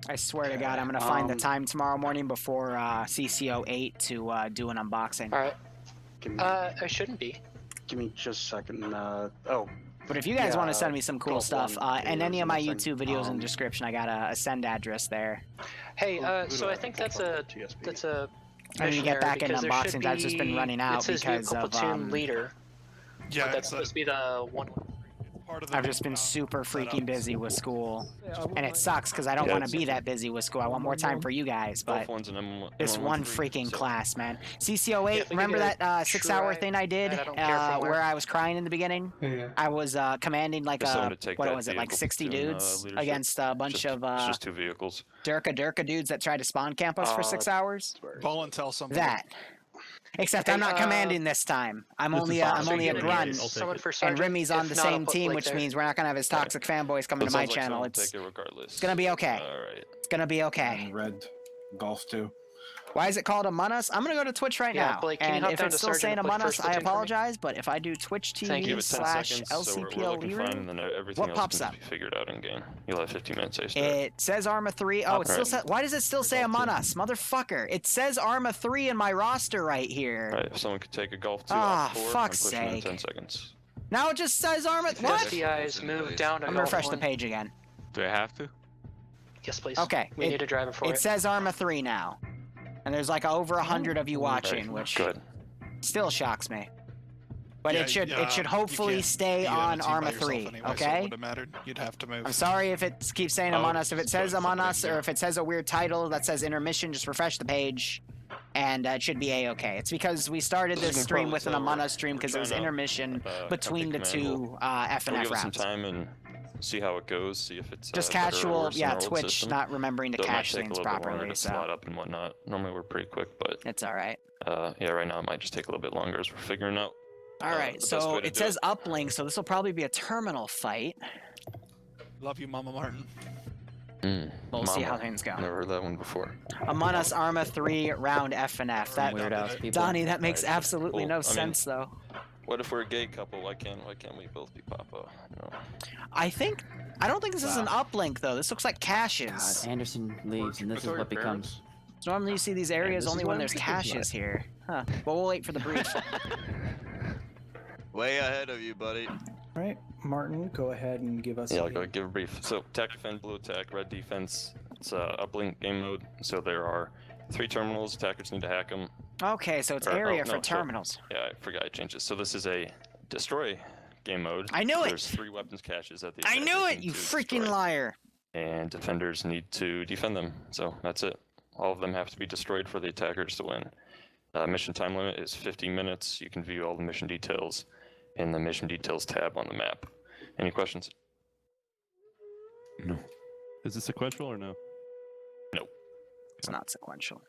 I swear to God, I'm gonna find the time tomorrow morning before CCO 8 to do an unboxing. All right. I shouldn't be. Give me just a second. But if you guys want to send me some cool Golf stuff, one and any of my is YouTube missing. videos in the description, I got a send address there. Hey, so I think that's a I need to get back in because there should unboxings. I've just been running out it says because vehicle of platoon leader. Yeah, But that's supposed to be the one. part of the I've just been super freaking busy with school, Yeah, and it sucks because I don't want to be that busy with school. I want more time for you guys, but this one freaking class, man. CCO 8, remember that 6-hour thing I did where I was crying in the beginning? Yeah. I was commanding like what was it, like 60 dudes against a bunch of just 2 vehicles. Durka dudes that tried to spawn camp us for 6 hours. Ball and tell something. That. Except I'm not commanding this time. I'm only a grunt, and Remy's on the same team, which means we're not gonna have his toxic fanboys coming to my channel. It's gonna be okay. Alright. It's gonna be okay. Red golf too. Why is it called Among Us? I'm gonna go to Twitch right now, Blake, can you and hop if down it's to still saying Sergeant Among with Us, first I platoon for me? apologize. But if I do Twitch Thank TV you. Give it 10 seconds, so we're /LCPL looking fine, and then Liru, everything what else pops can up? be figured out in game. You'll have 15 minutes to start. It says Arma 3. Oh, it still Alright. says. Why does it still say Among Us, motherfucker? It says Arma 3 in my roster right here. Alright, if someone could take a golf 2 Ah, off 4, fuck's I'm pushing in sake. 10 seconds. Now it just says Arma. What? FBI's moved down to I'm gonna refresh the one. page again. Do I have to? Yes, please. Okay. We need a driver for It it. says Arma 3 now, and there's like over 100 of you watching, Right, which good. still shocks me. But Yeah, it should you hopefully can't stay be on a on team by Arma yourself 3. anyway, so it Okay. wouldn't have mattered. You'd have to move. I'm sorry if it keeps saying Among Us. If it says so Among something Us, or there. if it says a weird title that says intermission, just refresh the page, and it should be a-okay. It's because we started This this is stream probably with an so Among we're- Us stream we're because it was trying to, intermission between the company command two F and We'll F give it some rounds. time and see how it goes, see if it's Just better or casual, worse than yeah, our old Twitch system. not remembering to So it might cache take a things little bit longer properly, to so slot up and whatnot. Normally we're pretty quick, but it's alright. yeah, right now it might just take a little bit longer as we're figuring out. Alright, the best so way to it do says uplink, so this will probably be a terminal fight. Love you, Mama Martin. We'll see Mama. how things go. Never heard that one before. Among Us Arma 3 round F and F. That Weirdos, people. Donnie, that makes Alright, absolutely cool. no I mean- sense though. What if we're a gay couple? Why can't we both be Papa? No. I don't think this is an uplink though. This looks like caches. God, Anderson leaves, and this is what becomes. So normally you see these areas this is only what when I'm there's thinking caches here. Huh. Well, we'll wait for the brief. Way ahead of you, buddy. Right, Martin, go ahead and give us. Yeah, I'll go give a brief. So, attack, defend, blue attack, red defense. It's uplink game mode. So there are 3 terminals. Attackers need to hack them. Okay, so it's Or- area oh, for no, so- terminals. Yeah, I forgot I changed it. So this is a destroy game mode. I knew it! There's 3 weapons caches that the I knew attackers it, need you to freaking destroy. liar. And defenders need to defend them. So that's it. All of them have to be destroyed for the attackers to win. Mission time limit is 15 minutes. You can view all the mission details in the mission details tab on the map. Any questions? No. Is it sequential or no? It's not sequential.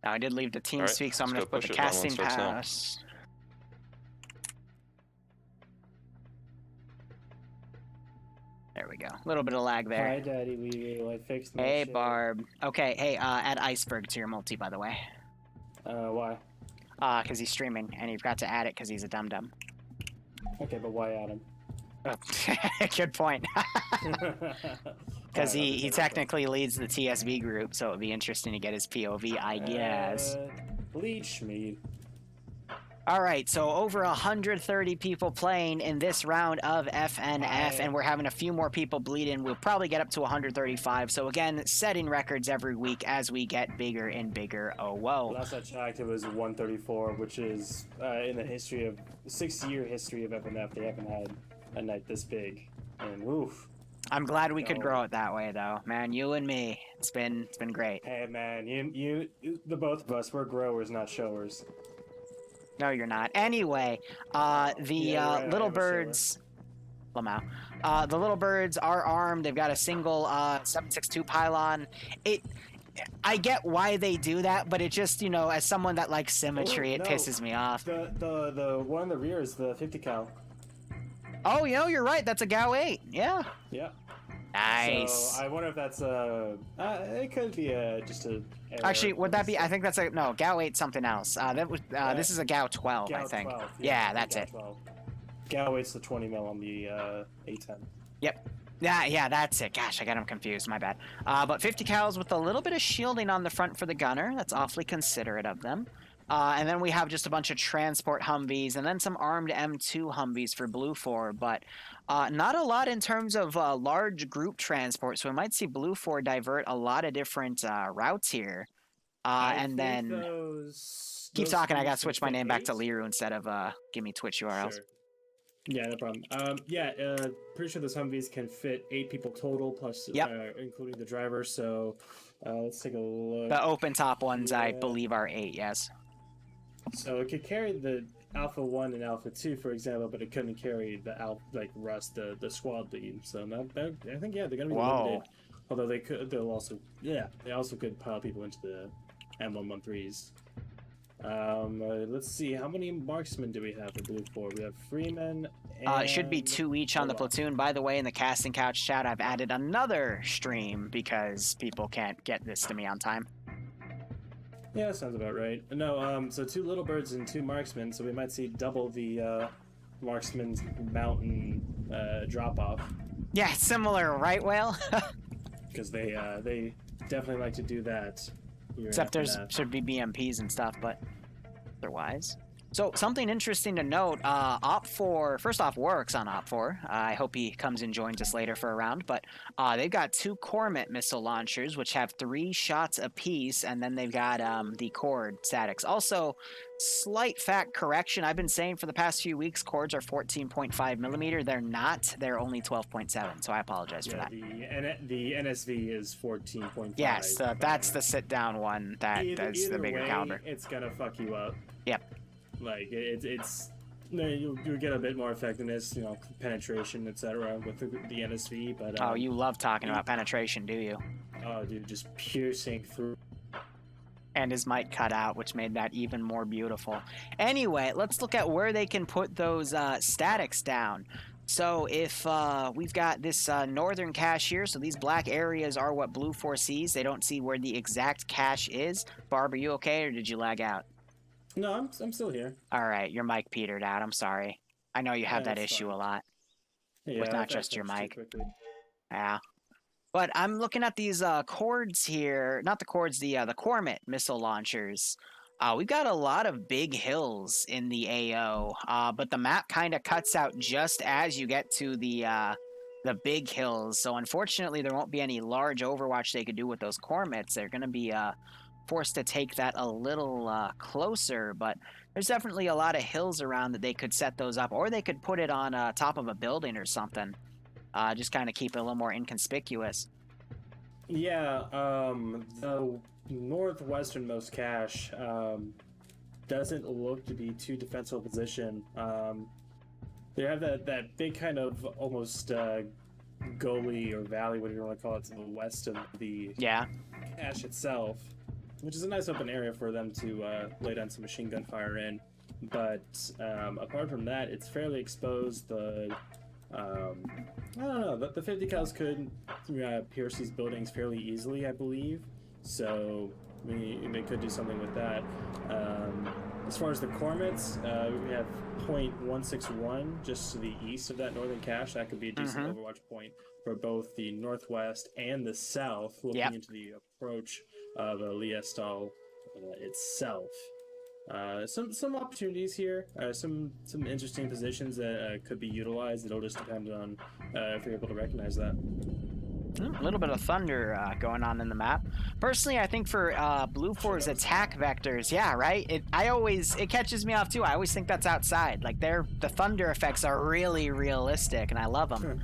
Now I did leave the team Alright, speak, so I'm let's gonna go put the push it. Round one casting starts now. pass. There we go. A little bit of lag there. Hi, Daddy. I fixed my Hey, shit. Barb. Okay, hey, add Iceberg to your multi, by the way. Why? Because he's streaming, and you forgot to add it because he's a dum-dum. Okay, but why Adam? Good point. Because he technically leads the TSB group, so it would be interesting to get his POV, I guess. Bleach me. Alright, so over 130 people playing in this round of FNF, and we're having a few more people bleed in. We'll probably get up to 135. So again, setting records every week as we get bigger and bigger. Oh, whoa. Last I checked, it was 134, which is in the history of 6-year history of FNF. They haven't had a night this big, and oof. I'm glad we could No. grow it that way, though. Man, you and me, it's been great. Hey man, the both of us, we're growers, not showers. No, you're not. Anyway, the Yeah, you're right, I little am a birds, Lamau. The little birds are armed. They've got a single 7.62 pylon. I get why they do that, but it just, you know, as someone that likes symmetry, Oh, it no. pisses me off. The one in the rear is the 50 cal. Oh, you know, you're right. That's a GAU 8. Yeah. Yeah. Nice. So I wonder if that's it could be just a. error. Actually, would that be? I think that's no GAU 8 something else. This is a GAU 12, I GAU think. 12, Yeah, that's GAU it. 12. GAU 8's the 20 mil on the A10. Yep. Yeah, that's it. Gosh, I got him confused. My bad. But 50 cals with a little bit of shielding on the front for the gunner. That's awfully considerate of them. And then we have just a bunch of transport Humvees and then some armed M2 Humvees for BLUFOR, but not a lot in terms of large group transport. So we might see BLUFOR divert a lot of different routes here. And then keep talking. I got to switch my name back to Liru instead of give me Twitch URLs. Sure. Yeah, no problem. Pretty sure those Humvees can fit 8 people total, plus including the driver. So let's take a look. The open top ones, I believe, are 8. Yes. So it could carry the Alpha 1 and Alpha 2, for example, but it couldn't carry the Russ, the squad lead. So I think they're gonna be limited. Although they also could pile people into the M113s. Let's see, how many marksmen do we have for BLUFOR? We have Freeman and... it should be 2 each on the platoon. By the way, in the casting couch chat, I've added another stream because people can't get this to me on time. Yeah, that sounds about right. No, so 2 Littlebirds and 2 marksmen, so we might see double the marksman's mountain drop-off. Yeah, similar, right, Whale? Because they definitely like to do that. Except there's should be BMPs and stuff, but otherwise. So something interesting to note, OPFOR, first off, works on OPFOR. I hope he comes and joins us later for a round, but they've got 2 Cormet missile launchers, which have 3 shots apiece, and then they've got the KORD statics. Also, slight fact correction, I've been saying for the past few weeks, KORDs are 14.5 millimeter. They're not. They're only 12.7, so I apologize for that. The NSV is 14.5. Yes, that's the sit-down one. That's the bigger caliber. It's gonna fuck you up. Yep. Like you'll get a bit more effectiveness, penetration, etc. with the NSV. But you love talking about penetration, do you? Oh, dude, just piercing through. And his mic cut out, which made that even more beautiful. Anyway, let's look at where they can put those statics down. So if we've got this northern cache here, so these black areas are what BLUFOR sees. They don't see where the exact cache is. Barb, are you okay, or did you lag out? No, I'm still here. All right, your mic petered out. I'm sorry. I know you have that issue a lot. Yeah, with not just your mic. Yeah. But I'm looking at these KORDs here. Not the KORDs, the Cormet missile launchers. We've got a lot of big hills in the AO, but the map kind of cuts out just as you get to the big hills. So unfortunately, there won't be any large overwatch they could do with those Cormets. They're going to be forced to take that a little closer, but there's definitely a lot of hills around that they could set those up, or they could put it on top of a building or something. Just kind of keep it a little more inconspicuous. Yeah, the northwesternmost cache doesn't look to be too defensible position. They have that big kind of almost gully or valley, whatever you want to call it, to the west of the cache itself, which is a nice open area for them to lay down some machine gun fire in. But apart from that, it's fairly exposed. I don't know, the 50 cals could pierce these buildings fairly easily, I believe. So they could do something with that. As far as the Cormets, we have point 161 just to the east of that northern cache. That could be a decent overwatch point for both the northwest and the south, looking into the approach of Liestal itself. Some opportunities here, some interesting positions that could be utilized. It'll just depend on if you're able to recognize that. A little bit of thunder going on in the map. Personally, I think for BLUFOR's attack vectors, it catches me off too. I always think that's outside. Like the thunder effects are really realistic, and I love them.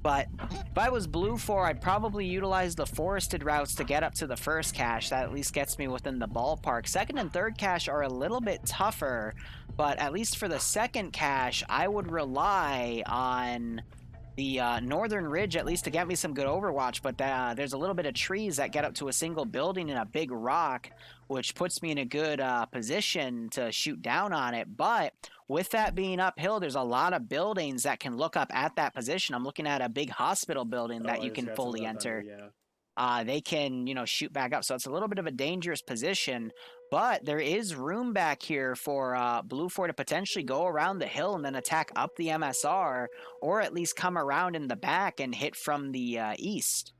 But if I was BLUFOR, I'd probably utilize the forested routes to get up to the first cache. That at least gets me within the ballpark. Second and third cache are a little bit tougher, but at least for the second cache, I would rely on the northern ridge at least to get me some good overwatch. But there's a little bit of trees that get up to a single building and a big rock, which puts me in a good position to shoot down on it. But with that being uphill, there's a lot of buildings that can look up at that position. I'm looking at a big hospital building that you can fully enter. they can, shoot back up. So it's a little bit of a dangerous position, but there is room back here for BLUFOR to potentially go around the hill and then attack up the MSR, or at least come around in the back and hit from the east.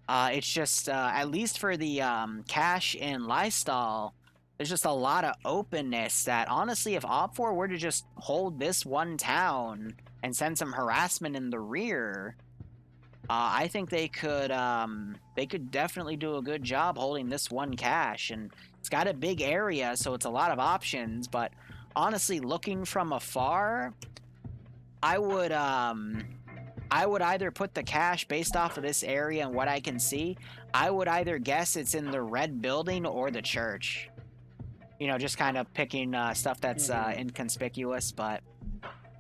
It's just, at least for the cache in Lystal, there's just a lot of openness that, honestly, if OPFOR were to just hold this one town and send some harassment in the rear, I think they could definitely do a good job holding this one cache. And it's got a big area, so it's a lot of options. But honestly, looking from afar, I would either put the cache based off of this area and what I can see. I would either guess it's in the red building or the church. Just kind of picking stuff that's inconspicuous, but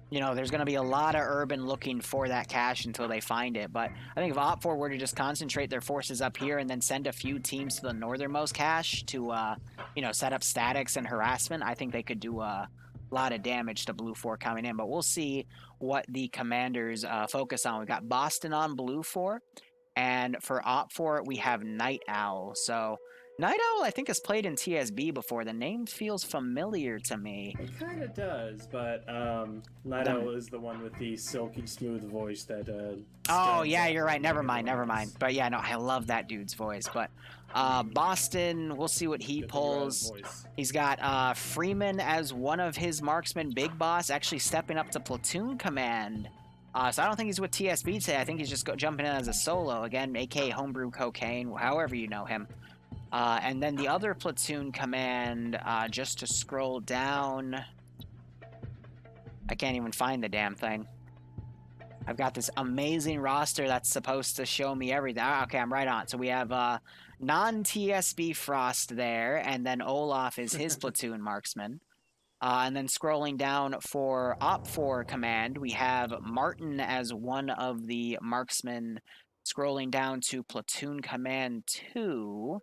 there's going to be a lot of urban looking for that cache until they find it. But I think if OPFOR were to just concentrate their forces up here and then send a few teams to the northernmost cache to, set up statics and harassment, I think they could do a lot of damage to BLUFOR coming in. But we'll see what the commanders focus on. We've got Boston on BLUFOR, and for OPFOR, we have Night Owl. So Night Owl, I think, has played in TSB before. The name feels familiar to me. It kind of does, but Night Owl is the one with the silky smooth voice that. Oh yeah, you're right. Never mind. But yeah, no, I love that dude's voice. But Boston, we'll see what he pulls. He's got Freeman as one of his marksmen. Big Boss actually stepping up to platoon command. So I don't think he's with TSB today. I think he's just jumping in as a solo again, aka Homebrew Cocaine, however you know him. And then the other platoon command, just to scroll down, I can't even find the damn thing. I've got this amazing roster that's supposed to show me everything. Okay, I'm right on. So we have non-TSB Frost there, and then Olaf is his platoon marksman. And then scrolling down for OPFOR command, we have Martin as one of the marksmen. Scrolling down to platoon command 2,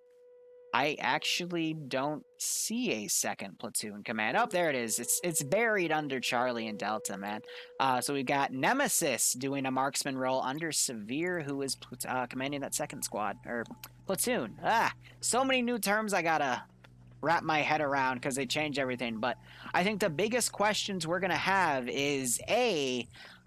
I actually don't see a second platoon command. Oh, there it is. It's buried under Charlie and Delta, man. So we've got Nemesis doing a marksman role under Severe, who is commanding that second squad, or platoon. So many new terms I gotta wrap my head around because they change everything. But I think the biggest questions we're gonna have is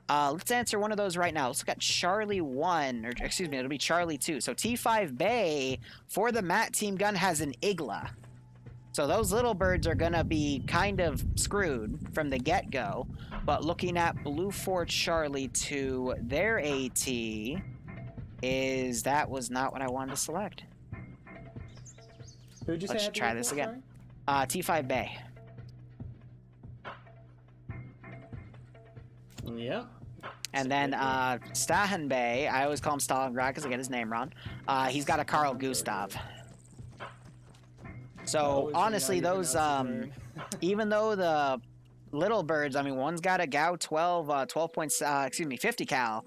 let's answer one of those right now. Let's look at Charlie 1, or excuse me, it'll be Charlie 2. So T5 Bay for the Matt team gun has an Igla. So those Littlebirds are going to be kind of screwed from the get-go. But looking at BLUFOR Charlie 2, their AT that was not what I wanted to select. Who'd you Let's say try this again. T5 Bay. Yeah. And then Stahan Bay, I always call him Stalingrad because I get his name wrong. He's got a Carl Gustav. So honestly, those even though the Littlebirds, I mean, one's got a GAU 50 cal,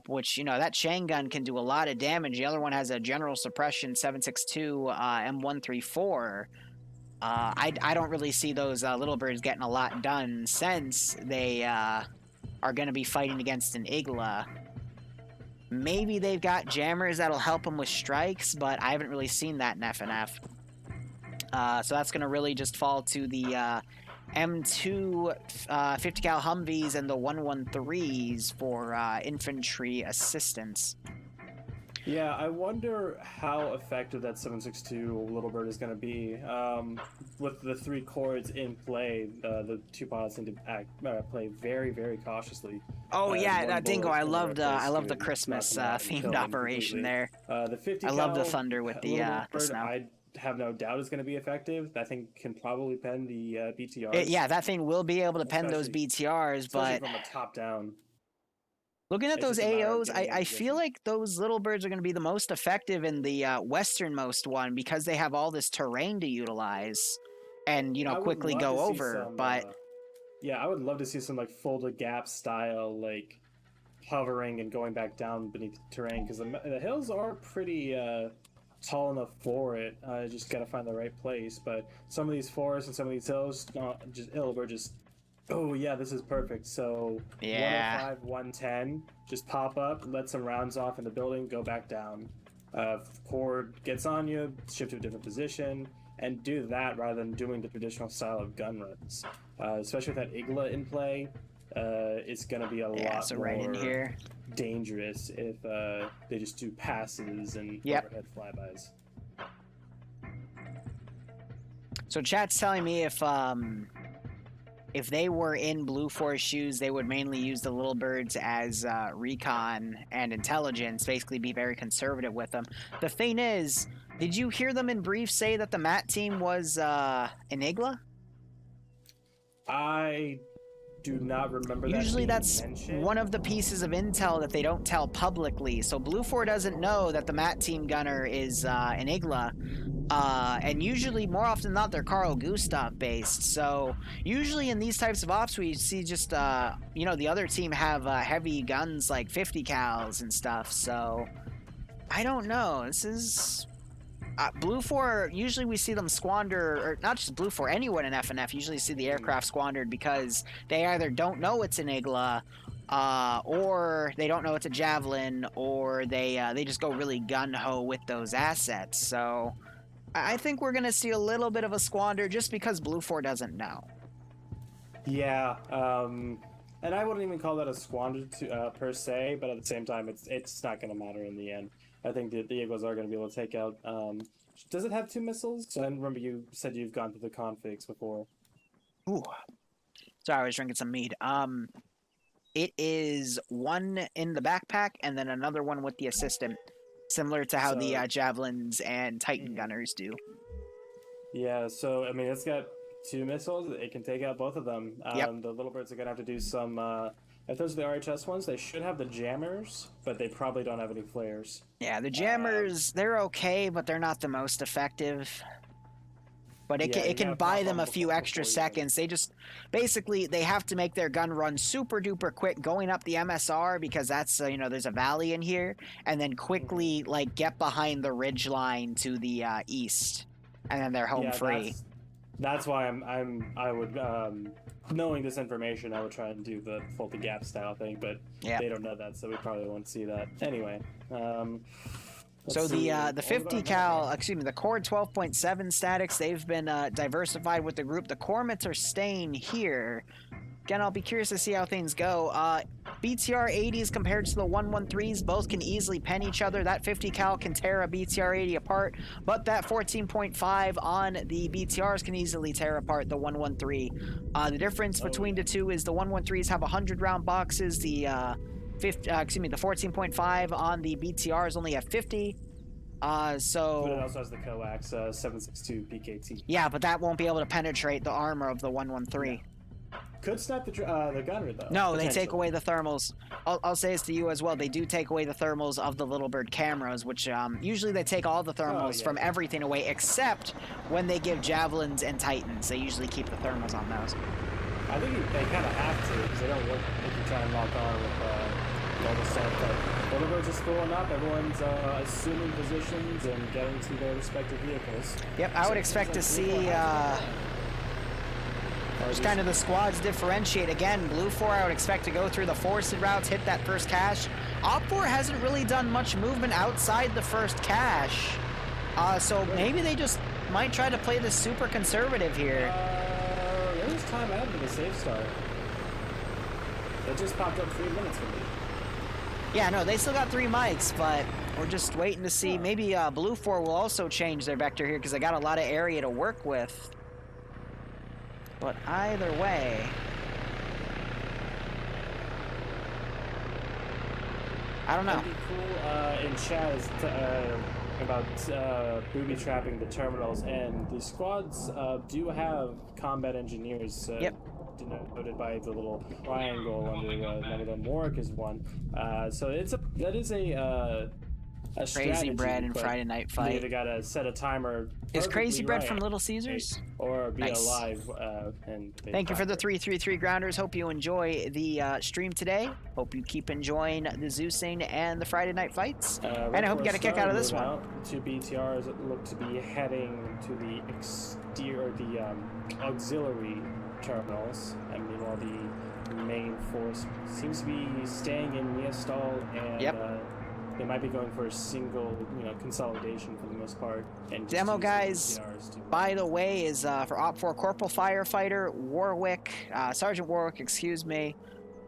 which that chain gun can do a lot of damage. The other one has a general suppression 7.62 M134. I don't really see those Littlebirds getting a lot done since they are going to be fighting against an Igla. Maybe they've got jammers that'll help them with strikes, but I haven't really seen that in FNF. So that's going to really just fall to the M2 50 cal Humvees and the 113s for infantry assistance. Yeah, I wonder how effective that 7.62 Littlebird is going to be. With the 3 KORDs in play, the 2 pilots need to play very, very cautiously. Oh yeah, Dingo! I love the Christmas themed operation there. The 50 I love the thunder with the snow. I have no doubt is going to be effective. That thing can probably pen the BTRs. Yeah, that thing will be able to pen those BTRs, but from a top down. Looking at those AOs, I feel like those Littlebirds are going to be the most effective in the westernmost one because they have all this terrain to utilize and, quickly go over. But yeah, I would love to see some like folded gap style, like hovering and going back down beneath the terrain because the hills are pretty tall enough for it. I just got to find the right place. But some of these forests and some of these hills, Littlebird just. Oh yeah, this is perfect. So yeah. 105, 110, just pop up, let some rounds off in the building, go back down. KORD gets on you, shift to a different position, and do that rather than doing the traditional style of gun runs. Especially with that Igla in play, it's going to be a lot so more right in here. dangerous if they just do passes and overhead flybys. So chat's telling me if they were in BLUFOR's shoes, they would mainly use the Littlebirds as recon and intelligence, basically be very conservative with them. The thing is, did you hear them in brief say that the MAT team was an Igla? I do not remember that. Usually being that's mentioned. one of the pieces of intel that they don't tell publicly. So BLUFOR doesn't know that the MAT team gunner is an Igla. And usually, more often than not, they're Carl Gustav based. So usually in these types of ops, we see just, the other team have heavy guns like 50 cals and stuff. So I don't know. This is... BLUFOR, usually we see them squander, or not just BLUFOR, anyone in FNF usually see the aircraft squandered because they either don't know it's an Igla, or they don't know it's a Javelin, or they just go really gun-ho with those assets. So I think we're going to see a little bit of a squander just because BLUFOR doesn't know. Yeah, and I wouldn't even call that a squander per se, but at the same time, it's not going to matter in the end. I think the Eagles are going to be able to take out... does it have 2 missiles? I remember you said you've gone through the configs before. Ooh. Sorry, I was drinking some mead. It is 1 in the backpack and then another one with the assistant, similar to how the Javelins and Titan gunners do. Yeah, so, I mean, it's got 2 missiles. It can take out both of them. Yep. The Littlebirds are going to have to do some... if those are the RHS ones, they should have the jammers, but they probably don't have any flares. Yeah, the jammers, they're okay, but they're not the most effective. But it can buy them a few extra seconds. They just, basically, they have to make their gun run super duper quick going up the MSR because that's, there's a valley in here. And then quickly, get behind the ridge line to the east. And then they're home free. That's why I would, knowing this information, I would try and do the fold the gap style thing, but they don't know that, so we probably won't see that. Anyway, so the 50 cal, excuse me, the KORD 12.7 statics, they've been diversified with the group. The Cormets are staying here. Again, I'll be curious to see how things go. BTR 80s compared to the 113s, both can easily pen each other. That 50 cal can tear a BTR 80 apart, but that 14.5 on the BTRs can easily tear apart the 113. The difference between the two is the 113s have 100 round boxes. The the 14.5 on the BTRs only have 50. But it also has the coax 7.62 PKT. Yeah, but that won't be able to penetrate the armor of the 113. Yeah. Could snipe the gunner, though. No, they take away the thermals. I'll say this to you as well. They do take away the thermals of the Littlebird cameras, which usually they take all the thermals from everything away, except when they give Javelins and Titans. They usually keep the thermals on those. I think they kind of have to, because they don't look if you try and lock on with all the stuff. But Littlebirds are spooling up. Everyone's assuming positions and getting to their respective vehicles. Yep, I would expect to see... just kind of the squads differentiate. Again, BLUFOR, I would expect to go through the forested routes, hit that first cache. OPFOR hasn't really done much movement outside the first cache. So maybe they just might try to play this super conservative here. There's time out for the safe start. It just popped up 3 minutes for me. Yeah, no, they still got 3 mics, but we're just waiting to see. Maybe BLUFOR will also change their vector here because they got a lot of area to work with. But either way, I don't know. It'd be cool in chat is about booby trapping the terminals, and the squads do have combat engineers. Denoted by the little triangle under one of them. Warwick is one. So that is a Crazy Bread and Friday Night Fight. You either gotta set a timer. Is Crazy Bread from Little Caesars? Or be alive. Thank you for the 333 grounders. Hope you enjoy the stream today. Hope you keep enjoying the Zeusing and the Friday Night Fights. And I hope you get a kick out of this one. 2 BTRs look to be heading to the exterior, the auxiliary terminals. I mean, while the main force seems to be staying in Neostal and they might be going for a single, consolidation for the most part. And just Demo use the guys, PRs to- by the way, is for OPFOR Corporal Firefighter Sergeant Warwick, excuse me.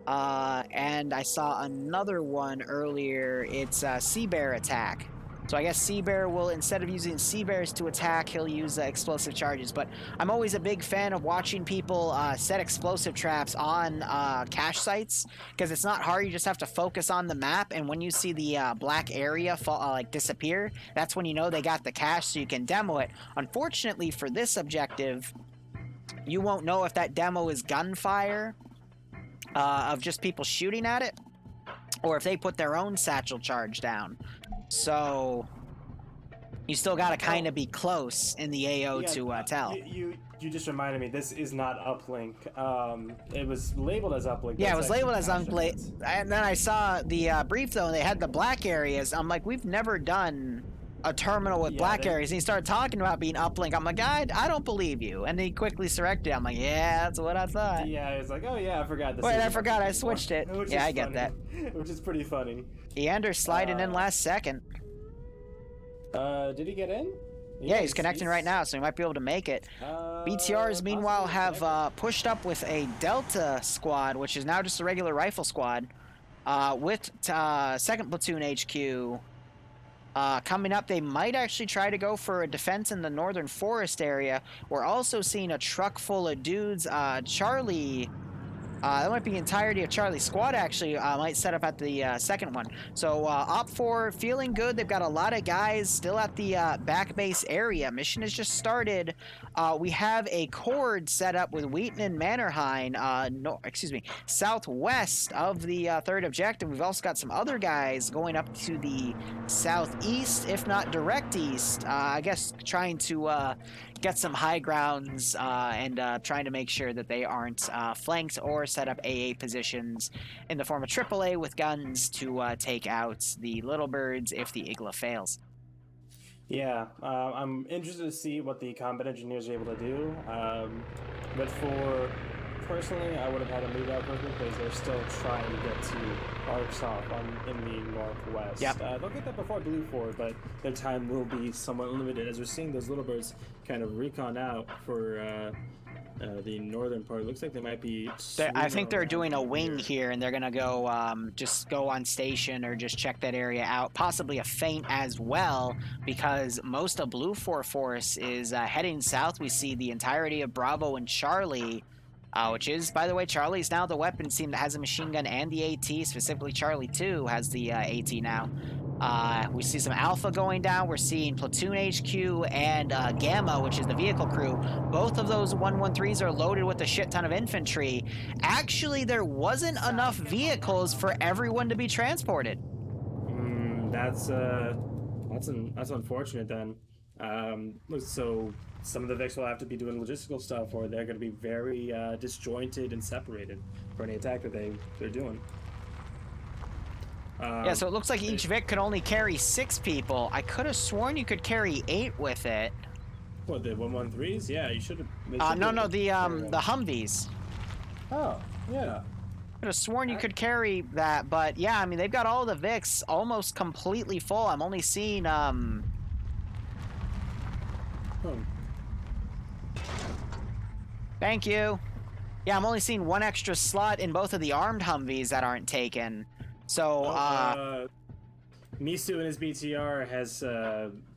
And I saw another one earlier. It's Sea Bear attack. So I guess Sea Bear will, instead of using Sea Bears to attack, he'll use explosive charges. But I'm always a big fan of watching people set explosive traps on cache sites, because it's not hard. You just have to focus on the map, and when you see the black area fall, disappear, that's when you know they got the cache, so you can demo it. Unfortunately for this objective, you won't know if that demo is gunfire of just people shooting at it, or if they put their own satchel charge down. So you still got to kind of be close in the AO to tell. You just reminded me. This is not uplink. It was labeled as uplink. Yeah, it That's was labeled actually as uplink. cache And then I saw the brief though, and they had the black areas. I'm like, we've never done a terminal with black areas. And he started talking about being uplink. I'm like, I don't believe you. And he quickly corrected. I'm like, yeah, that's what I thought. Yeah, it's like, oh yeah, I forgot this. Wait, I isn't forgot I uplink switched it. anymore. Which Yeah, is I get funny. that. Which is pretty funny. Eander sliding in last second. Did he get in? Yeah, he's connecting right now, so he might be able to make it. BTRs, meanwhile, have pushed up with a Delta squad, which is now just a regular rifle squad, with 2nd Platoon HQ. Coming up, they might actually try to go for a defense in the northern forest area. We're also seeing a truck full of dudes. Charlie... that might be the entirety of Charlie's squad, actually, might set up at the second one. So, OPFOR feeling good. They've got a lot of guys still at the back base area. Mission has just started. We have a KORD set up with Wheaton and Mannerheim, southwest of the third objective. We've also got some other guys going up to the southeast, if not direct east. I guess trying to get some high grounds and trying to make sure that they aren't flanked or set up AA positions in the form of AAA with guns to take out the Littlebirds if the Igla fails. Yeah, I'm interested to see what the combat engineers are able to do. But for personally, I would have had a move out quicker because they're still trying to get to Arkansas in the northwest. Yep. They'll get that before BLUFOR, but their time will be somewhat limited as we're seeing those Littlebirds kind of recon out for the northern part. It looks like they might be... I think they're doing a around wing here, and they're going to go just go on station or just check that area out. Possibly a feint as well, because most of BLUFOR force is heading south. We see the entirety of Bravo and Charlie, which is, by the way, Charlie's now the weapon team that has a machine gun and the AT. Specifically, Charlie 2 has the AT now. We see some Alpha going down. We're seeing Platoon HQ and Gamma, which is the vehicle crew. Both of those 113s are loaded with a shit ton of infantry. Actually, there wasn't enough vehicles for everyone to be transported. That's unfortunate then. So some of the Vics will have to be doing logistical stuff, or they're going to be very disjointed and separated for any attack that they're doing. Yeah, so it looks like each Vic could only carry 6 people. I could have sworn you could carry 8 with it. What, the 113s? Yeah, you should have. No, the Humvees. Oh, yeah. I could have sworn you could carry that, but yeah, I mean, they've got all the Vics almost completely full. I'm only seeing, Thank you. Yeah, I'm only seeing 1 extra slot in both of the Armed Humvees that aren't taken. So, Misu and his BTR has,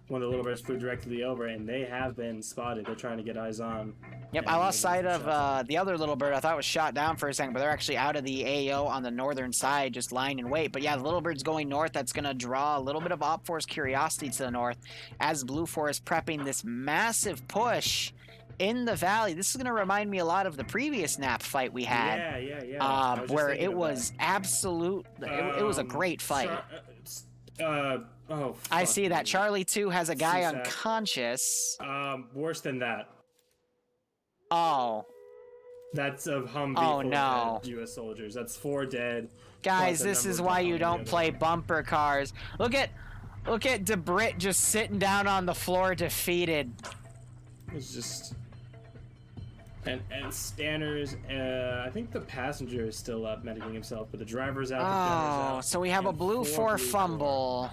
one of the Littlebirds flew directly over, and they have been spotted. They're trying to get eyes on. Yep, I lost sight of the other Littlebird. I thought it was shot down for a second, but they're actually out of the AO on the northern side, just lying in wait. But yeah, the Littlebird's going north. That's going to draw a little bit of OPFOR's curiosity to the north as BLUFOR is prepping this massive push in the valley. This is going to remind me a lot of the previous NAP fight we had. Yeah. Where it was absolute... It was a great fight. I see that. Charlie 2 has a guy unconscious. Worse than that. Oh. That's of Humvee. Oh, no. U.S. soldiers. That's 4 dead. Guys, this is why you don't play bumper cars. Look at DeBrit just sitting down on the floor defeated. It's just... And Stanners, I think the passenger is still up medicing himself, but the driver's out. The gunner's out. So we have a and blue 4 fumble.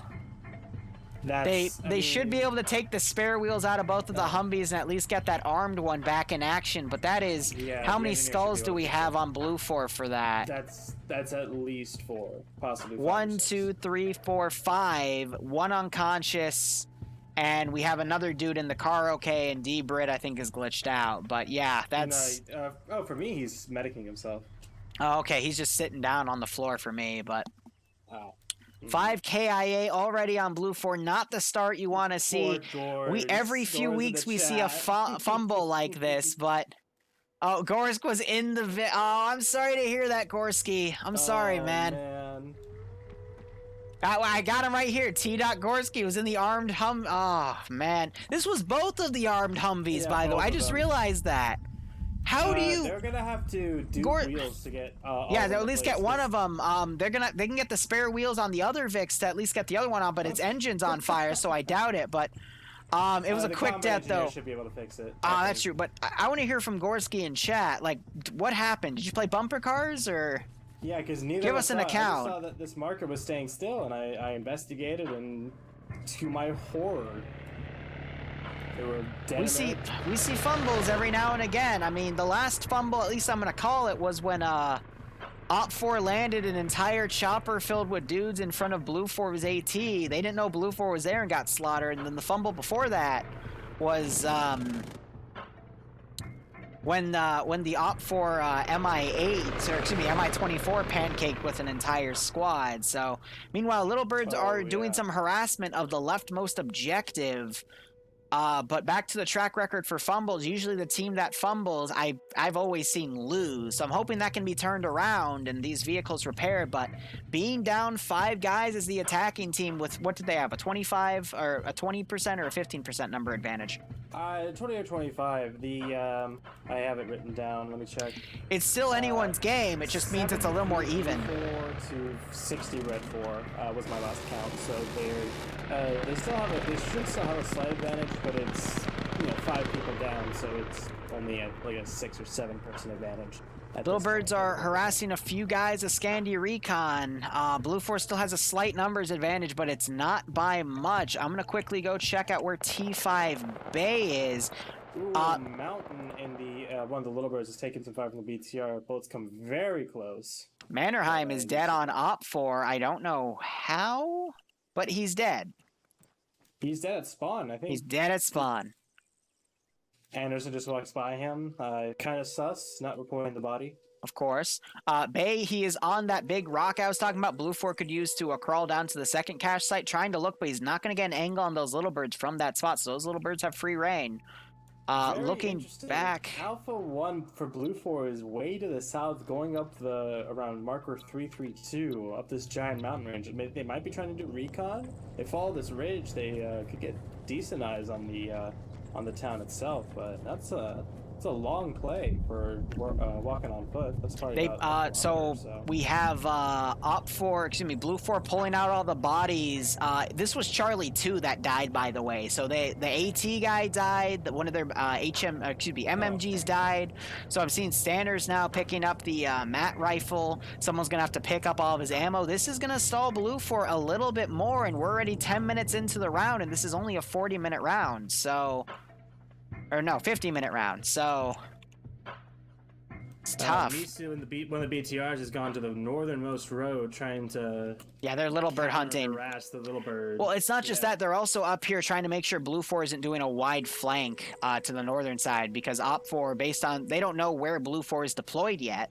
They should be able to take the spare wheels out of both of the Humvees and at least get that armed one back in action. But that is, how many skulls do we have on BLUFOR for that? That's at least 4, possibly 5. 1, 2, 3, 4, 5. 1 unconscious. And we have another dude in the car, okay, and D-Brit, I think, is glitched out. But yeah, that's... for me, he's medicing himself. Oh, okay, he's just sitting down on the floor for me, but... Wow. 5 KIA already on BLUFOR, not the start you want to see. Every few weeks we see a fumble like this, but... Oh, Gorsk was in the oh, I'm sorry to hear that, Gorski. I'm sorry, man. I got him right here. T. Gorski was in the Armed Oh, man. This was both of the Armed Humvees, by the way. I just realized that. How do you... They're gonna have to do wheels to get... yeah, they'll at least get one of them. They can get the spare wheels on the other Vix to at least get the other one on, but its engine's on fire, so I doubt it. But it was a quick death, though. Should be able to fix it. That's true. But I want to hear from Gorski in chat. Like, what happened? Did you play bumper cars, or... Yeah, because neither Give us an account. I saw that this marker was staying still, and I investigated, and to my horror, they were dead. We see fumbles every now and again. I mean, the last fumble, at least I'm gonna call it, was when OPFOR landed an entire chopper filled with dudes in front of BLUFOR's AT. They didn't know BLUFOR was there and got slaughtered. And then the fumble before that was when the OPFOR MI8, or excuse me, MI24 pancaked with an entire squad. So, meanwhile, Littlebirds are doing some harassment of the leftmost objective. But back to the track record for fumbles. Usually the team that fumbles, I've always seen lose. So I'm hoping that can be turned around and these vehicles repaired. But being down 5 guys as the attacking team with, what did they have, a 25 or a 20% or a 15% number advantage? 20 or 25. I have it written down. Let me check. It's still anyone's game. It just means it's a little more even. 4 to 60 red 4 was my last count. So they should still have a slight advantage, but it's 5 people down, so it's only like a 6 or 7 person advantage. Littlebirds are harassing a few guys of Scandi Recon. BLUFOR still has a slight numbers advantage, but it's not by much. I'm gonna quickly go check out where T5 Bay is. Ooh, Mountain in the one of the Littlebirds is taking some fire from the BTR. Bullets come very close. Mannerheim is dead on OPFOR. I don't know how, but he's dead. He's dead at spawn, I think. He's dead at spawn. Anderson just walks by him. Kind of sus, not reporting the body. Of course. Bay, he is on that big rock I was talking about. BLUFOR could use to crawl down to the second cache site, trying to look, but he's not going to get an angle on those Littlebirds from that spot, so those Littlebirds have free reign. Looking back... Alpha 1 for BLUFOR is way to the south, going up around marker 332, up this giant mountain range. They might be trying to do recon. They follow this ridge, they could get decent eyes on the town itself, but it's a long play for walking on foot. That's probably we have BLUFOR pulling out all the bodies. This was Charlie 2 that died, by the way. So the AT guy died. One of their MMGs died. So I'm seeing Stanners now picking up the Matt rifle. Someone's gonna have to pick up all of his ammo. This is gonna stall BLUFOR a little bit more, and we're already 10 minutes into the round, and this is only a 40-minute round. So. Or no, 50-minute round, so it's tough. Misu and one of the BTRs has gone to the northernmost road trying to... Yeah, they're Littlebird hunting. Harass the Littlebird. Well, it's not just that. They're also up here trying to make sure BLUFOR isn't doing a wide flank to the northern side, because OPFOR, based on... They don't know where BLUFOR is deployed yet.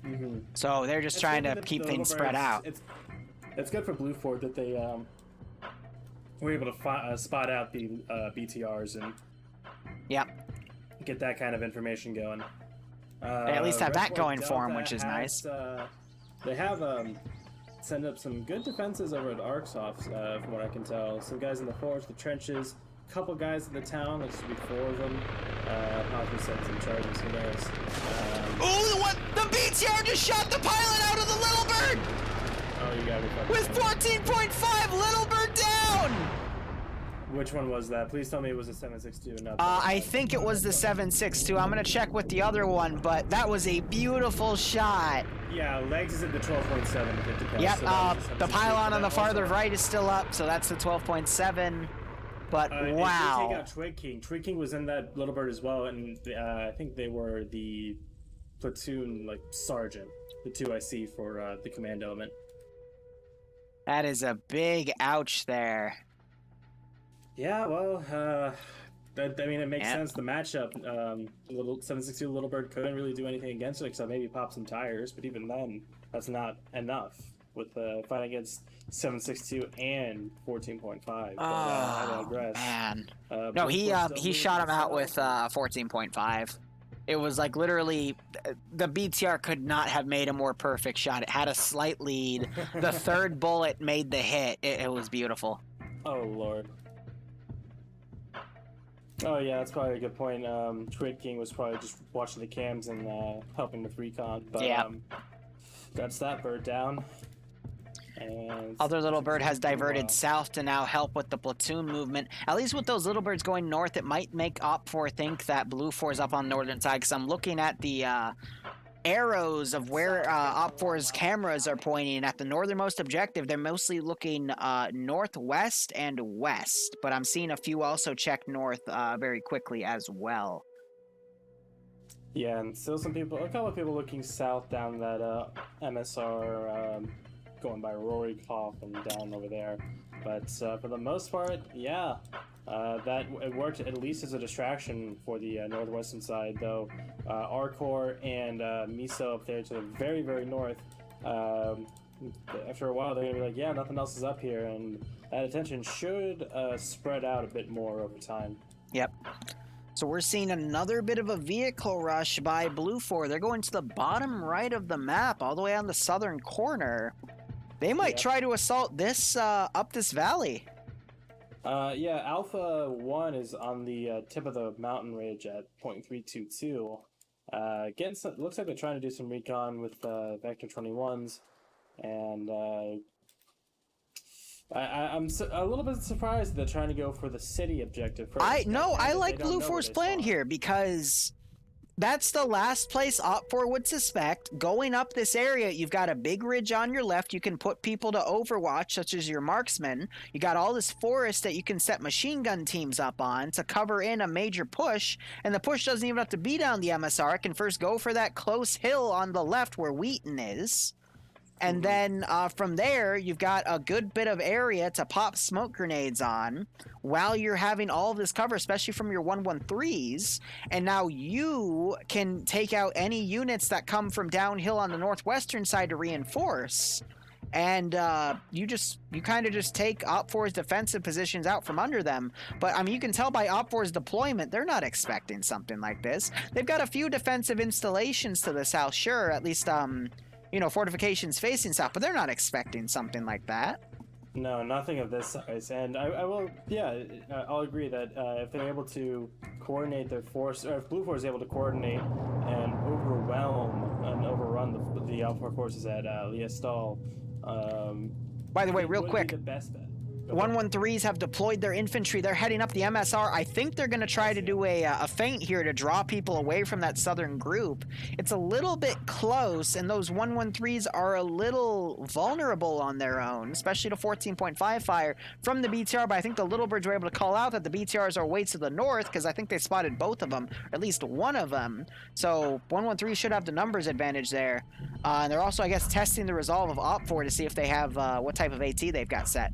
Mm-hmm. So they're just trying to keep things spread out. It's good for BLUFOR that they were able to spot out the BTRs and... Yep. Get that kind of information going. They at least have that going for them, which is nice. They have set up some good defenses over at Arksoft, from what I can tell. Some guys in the forge, the trenches, a couple guys in the town. There should be 4 of them. Possibly sent some charges. Who knows? The BTR just shot the pilot out of the Littlebird! Oh, you gotta be fucking with 14.5, Littlebird down! Which one was that? Please tell me it was a 7.62 and not. I think it was the 7.62. I'm gonna check with the other one, but that was a beautiful shot. Yeah, legs is at the 12.7. Yep. The pylon on the farther right is still up, so that's the 12.7. But They did wow. take out Twig King. Twig King was in that Littlebird as well, and I think they were the platoon sergeant, the two I see for the command element. That is a big ouch there. Yeah, well, it makes sense. The matchup, little 7.62 Littlebird couldn't really do anything against it except maybe pop some tires, but even then, that's not enough with fighting against 7.62 and 14.5. Oh man! No, he shot him out with 14.5. It was literally the BTR could not have made a more perfect shot. It had a slight lead. The third bullet made the hit. It was beautiful. Oh lord. Oh yeah, that's probably a good point. Twig King was probably just watching the cams and helping with recon. But yeah. That's that bird down. And Other Littlebird has diverted south to now help with the platoon movement. At least with those Littlebirds going north, it might make OPFOR think that BLUFOR is up on the northern side, because I'm looking at the arrows of where OPFOR's cameras are pointing. At the northernmost objective, they're mostly looking northwest and west, but I'm seeing a few also check north very quickly as well. Yeah, and still a couple of people looking south down that MSR, going by Rory Koff and down over there. But for the most part, yeah, that it worked at least as a distraction for the northwestern side, though. Arcor and Miso up there to the very, very north. After a while, they're gonna be like, yeah, nothing else is up here, and that attention should spread out a bit more over time. Yep. So we're seeing another bit of a vehicle rush by BLUFOR. They're going to the bottom right of the map, all the way on the southern corner. They might try to assault this up this valley. Yeah, Alpha 1 is on the tip of the mountain ridge at .322. Looks like they're trying to do some recon with Vector 21s, and I'm a little bit surprised that they're trying to go for the city objective first. I like BLUFOR's plan here, because that's the last place OPFOR would suspect. Going up this area, you've got a big ridge on your left. You can put people to overwatch, such as your marksmen. You got all this forest that you can set machine gun teams up on to cover in a major push. And the push doesn't even have to be down the MSR. It can first go for that close hill on the left where Wheaton is. And then from there, you've got a good bit of area to pop smoke grenades on while you're having all of this cover, especially from your 113s. And now you can take out any units that come from downhill on the northwestern side to reinforce. And you kind of just take OPFOR's defensive positions out from under them. But, I mean, you can tell by OPFOR's deployment, they're not expecting something like this. They've got a few defensive installations to the south, sure, at least fortifications facing south, but they're not expecting something like that. No, nothing of this size. And I'll agree that if they're able to coordinate their force, or if BLUFOR is able to coordinate and overwhelm and overrun the OPFOR forces at Liestal, by the way, real quick, the best bet. 113s have deployed their infantry. They're heading up the MSR. I think they're going to try to do a feint here to draw people away from that southern group. It's a little bit close, and those 113s are a little vulnerable on their own, especially to 14.5 fire from the BTR. But I think the Littlebirds were able to call out that the BTRs are way to the north, because I think they spotted both of them, or at least one of them. So 113 should have the numbers advantage there. And they're also, I guess, testing the resolve of OPFOR to see if they have what type of AT they've got set.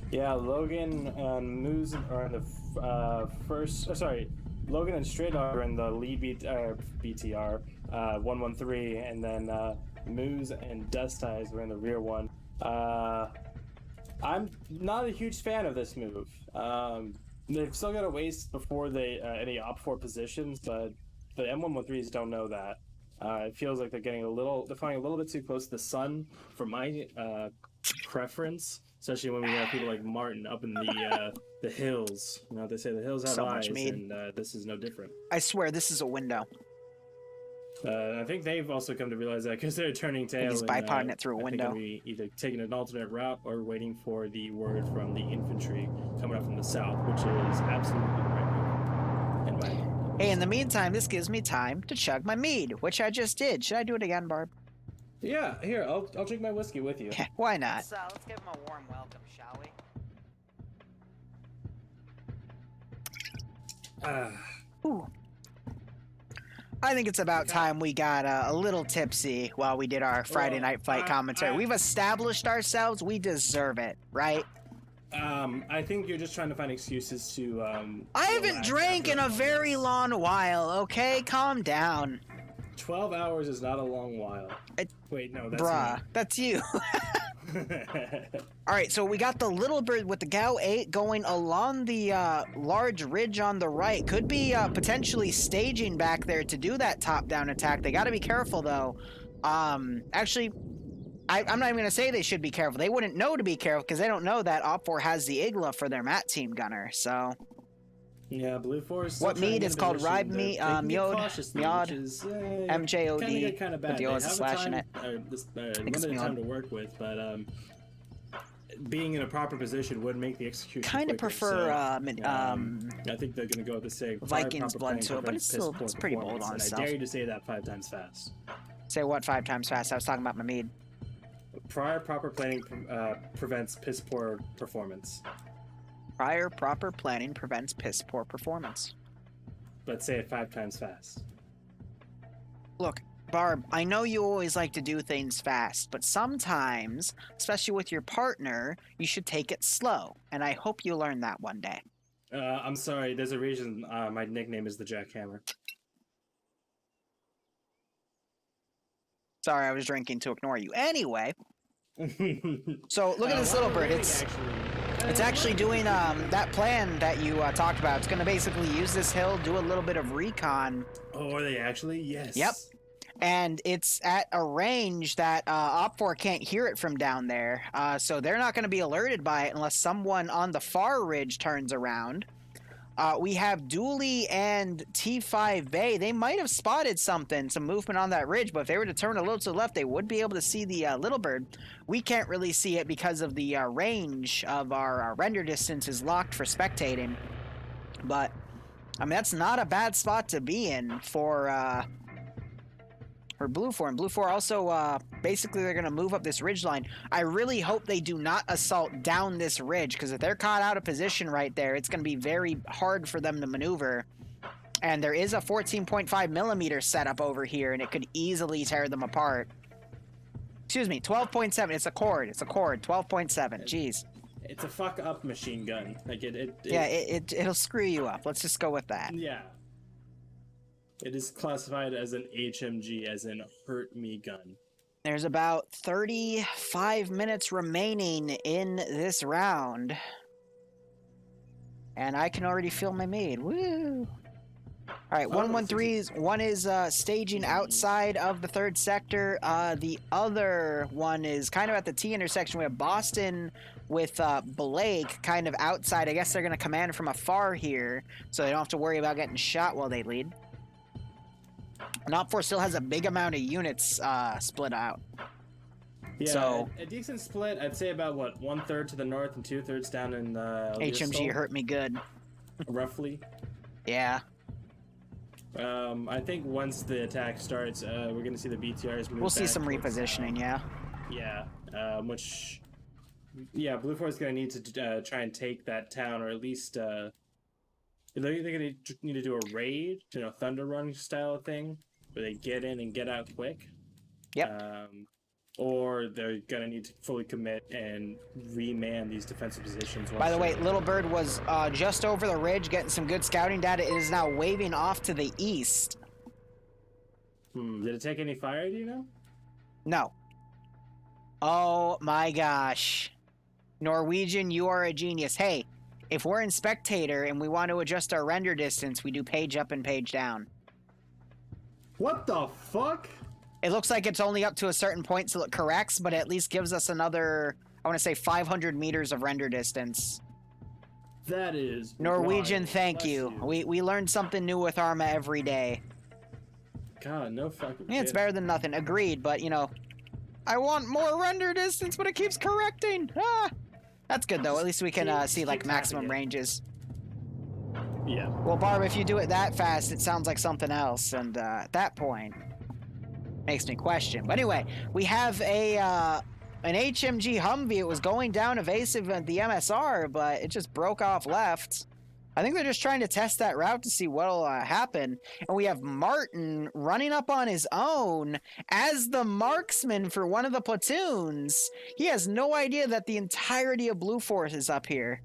Yeah, Logan and Moose are in the Logan and Straight are in the lead BTR, 113, and then Moose and Dust Eyes were in the rear one. I'm not a huge fan of this move. They've still got a ways before any OPFOR positions, but the M113s don't know that. It feels like they're flying a little bit too close to the sun for my preference. Especially when we have people like Martin up in the hills. You know, they say the hills have So eyes, much mead. and this is no different. I swear, this is a window. I think they've also come to realize that because they're turning tail. he's bipoding it through a I think window. it'll be either taking an alternate route or waiting for the word from the infantry coming up from the south, which is absolutely the right move. In my opinion. Hey, in the meantime, this gives me time to chug my mead, which I just did. Should I do it again, Barb? Yeah, here, I'll drink my whiskey with you. Why not? Let's give him a warm welcome, shall we? Ooh. I think it's about time we got a little tipsy while we did our Friday Night Fight commentary. We've established ourselves. We deserve it, right? I think you're just trying to find excuses to, I haven't drank in a very long while, okay? Calm down. 12 hours is not a long while. Wait, no, that's Bruh, that's you. All right, so we got the Littlebird with the GAU 8 going along the large ridge on the right. Could be potentially staging back there to do that top-down attack. They got to be careful, though. Actually, I'm not even going to say they should be careful. They wouldn't know to be careful because they don't know that OPFOR has the Igla for their mat team gunner, so... Yeah, BLUFOR is What mead is called Rib mead, Miod, MJOD, kind of with bad. the O's slashing it. Limited time to work with, but being in a proper position would make the execution Kind of quicker, prefer so, I think they're going to go with the say Vikings blood to it, but it's pretty bold on itself. itself. I dare you to say that 5 times fast. Say what 5 times fast? I was talking about my mead. Prior proper planning prevents piss poor performance. Prior proper planning prevents piss poor performance. But say it 5 times fast. Look, Barb, I know you always like to do things fast, but sometimes, especially with your partner, you should take it slow. And I hope you learn that one day. I'm sorry, there's a reason my nickname is the Jackhammer. Sorry, I was drinking to ignore you. Anyway, so look at this Littlebird. It's actually doing that plan that you talked about. It's going to basically use this hill, do a little bit of recon. Oh, are they actually? Yes. Yep. And it's at a range that OPFOR can't hear it from down there. So they're not going to be alerted by it unless someone on the far ridge turns around. We have Dooley and T5 Bay. They might have spotted some movement on that ridge, but if they were to turn a little to the left, they would be able to see the Littlebird. We can't really see it because of the range of our render distance is locked for spectating. But, I mean, that's not a bad spot to be in for BLUFOR. And BLUFOR also, basically, they're going to move up this ridge line. I really hope they do not assault down this ridge, because if they're caught out of position right there, it's going to be very hard for them to maneuver. And there is a 14.5 millimeter setup over here, and it could easily tear them apart. Excuse me, 12.7. It's a KORD. It's a KORD. 12.7. Jeez. It's a fuck up machine gun. Like it'll screw you up. Let's just go with that. Yeah. It is classified as an HMG, as in hurt me gun. There's about 35 minutes remaining in this round. And I can already feel my mead. Woo! Alright, 113's, one is staging outside of the 3rd sector. The other one is kind of at the T intersection. We have Boston with Blake kind of outside. I guess they're going to command from afar here, so they don't have to worry about getting shot while they lead. And OPFOR still has a big amount of units split out. Yeah, so, a decent split. I'd say about, what, 1/3 to the north and 2/3 down in HMG hurt me good. Roughly. Yeah. I think once the attack starts, we're going to see the BTRs move. We'll see back some towards, repositioning, yeah. Yeah, which... Yeah, BLUFOR is going to need to try and take that town, or at least... They're going to need to do a raid, Thunder Run style thing, where they get in and get out quick. Yep. Or they're going to need to fully commit and reman these defensive positions. By the way, Littlebird was just over the ridge getting some good scouting data. It is now waving off to the east. Did it take any fire, do you know? No. Oh my gosh. Norwegian, you are a genius. Hey, if we're in spectator and we want to adjust our render distance, we do page up and page down. What the fuck? It looks like it's only up to a certain point so it corrects, but it at least gives us another, I want to say 500 meters of render distance. That is Norwegian, wild. thank Bless you. We learn something new with Arma every day. God, no fucking. Yeah, it's kidding. better than nothing. Agreed, but you know, I want more render distance, but it keeps correcting. Ah, that's good though. At least we can see like keep maximum tapping it. ranges. Yeah. Well, Barb, if you do it that fast, it sounds like something else, and at that point, makes me question. But anyway, we have an HMG Humvee. It was going down evasive at the MSR, but it just broke off left. I think they're just trying to test that route to see what'll happen. And we have Martin running up on his own as the marksman for one of the platoons. He has no idea that the entirety of BLUFOR is up here.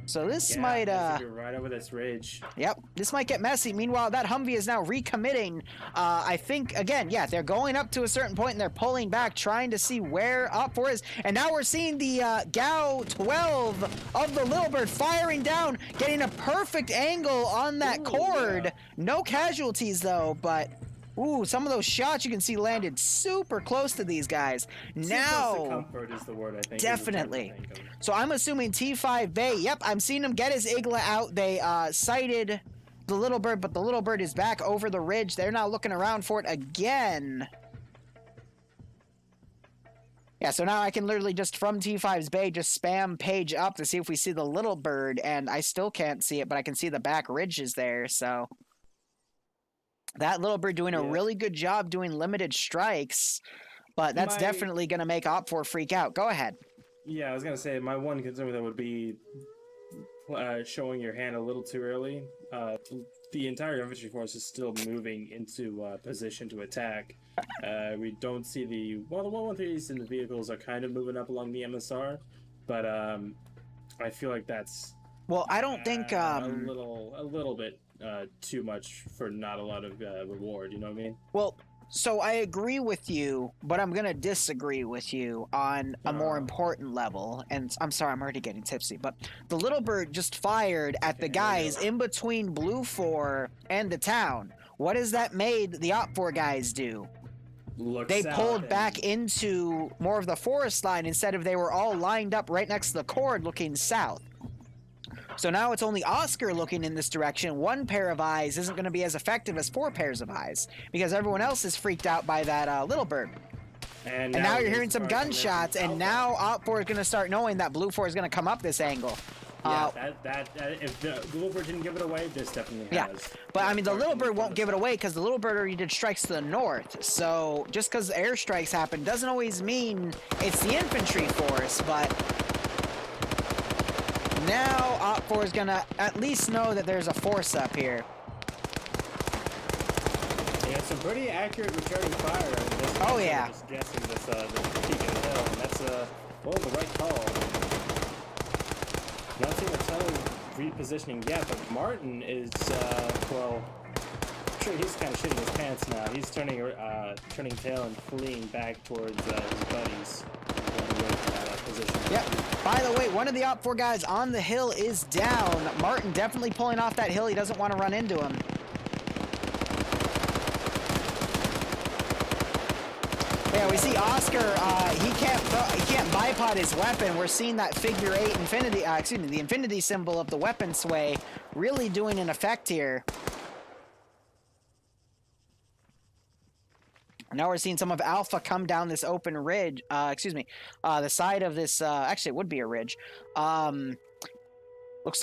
So this might You're right over this ridge. Yep, this might get messy. Meanwhile, that Humvee is now recommitting. I think, again, yeah, they're going up to a certain point and they're pulling back, trying to see where OPFOR is. And now we're seeing the GAU 12 of the Littlebird firing down, getting a perfect angle on that KORD. Yeah. No casualties, though, but... Ooh, some of those shots you can see landed super close to these guys. Now... Comfort is the word, I think. Definitely. So I'm assuming T5 Bay. Yep, I'm seeing him get his Igla out. They sighted the Littlebird, but the Littlebird is back over the ridge. They're now looking around for it again. Yeah, so now I can literally just from T5's Bay just spam page up to see if we see the Littlebird, and I still can't see it, but I can see the back ridges there, so... That Littlebird doing a really good job doing limited strikes, but that's definitely going to make OPFOR freak out. Go ahead. Yeah, I was going to say, my one concern with that would be showing your hand a little too early. The entire infantry force is still moving into position to attack. We don't see the 113s and the vehicles are kind of moving up along the MSR, but I feel like that's well, I don't think a little bit too much for not a lot of reward. You know what I mean? Well, so I agree with you, but I'm gonna disagree with you on a more important level. And I'm sorry, I'm already getting tipsy. But the Littlebird just fired at the guys in between BLUFOR and the town. What has that made the OPFOR guys do? They pulled back into more of the forest line instead of they were all lined up right next to the KORD looking south. So now it's only Oscar looking in this direction. One pair of eyes isn't going to be as effective as 4 pairs of eyes because everyone else is freaked out by that Littlebird. And now you're hearing some gunshots, and now OPFOR is going to start knowing that BLUFOR is going to come up this angle. Yeah, if the Littlebird didn't give it away, this definitely has. Yeah, but I mean, the Littlebird won't give it away because the Littlebird already did strikes to the north. So just because airstrikes happen doesn't always mean it's the infantry force, but... Now OPFOR is gonna at least know that there's a force up here. Yeah, some pretty accurate returning fire. Oh yeah. Just guessing this peak of the hill, and that's the right call. Not seeing a ton of repositioning yet, but Martin is well. I'm sure he's kind of shitting his pants now. He's turning tail and fleeing back towards his buddies. Yep. By the way, one of the OPFOR guys on the hill is down. Martin definitely pulling off that hill. He doesn't want to run into him. Yeah, we see Oscar. He can't bipod his weapon. We're seeing that figure 8 infinity. The infinity symbol of the weapon sway really doing an effect here. Now we're seeing some of Alpha come down this open ridge, the side of this, actually it would be a ridge. Looks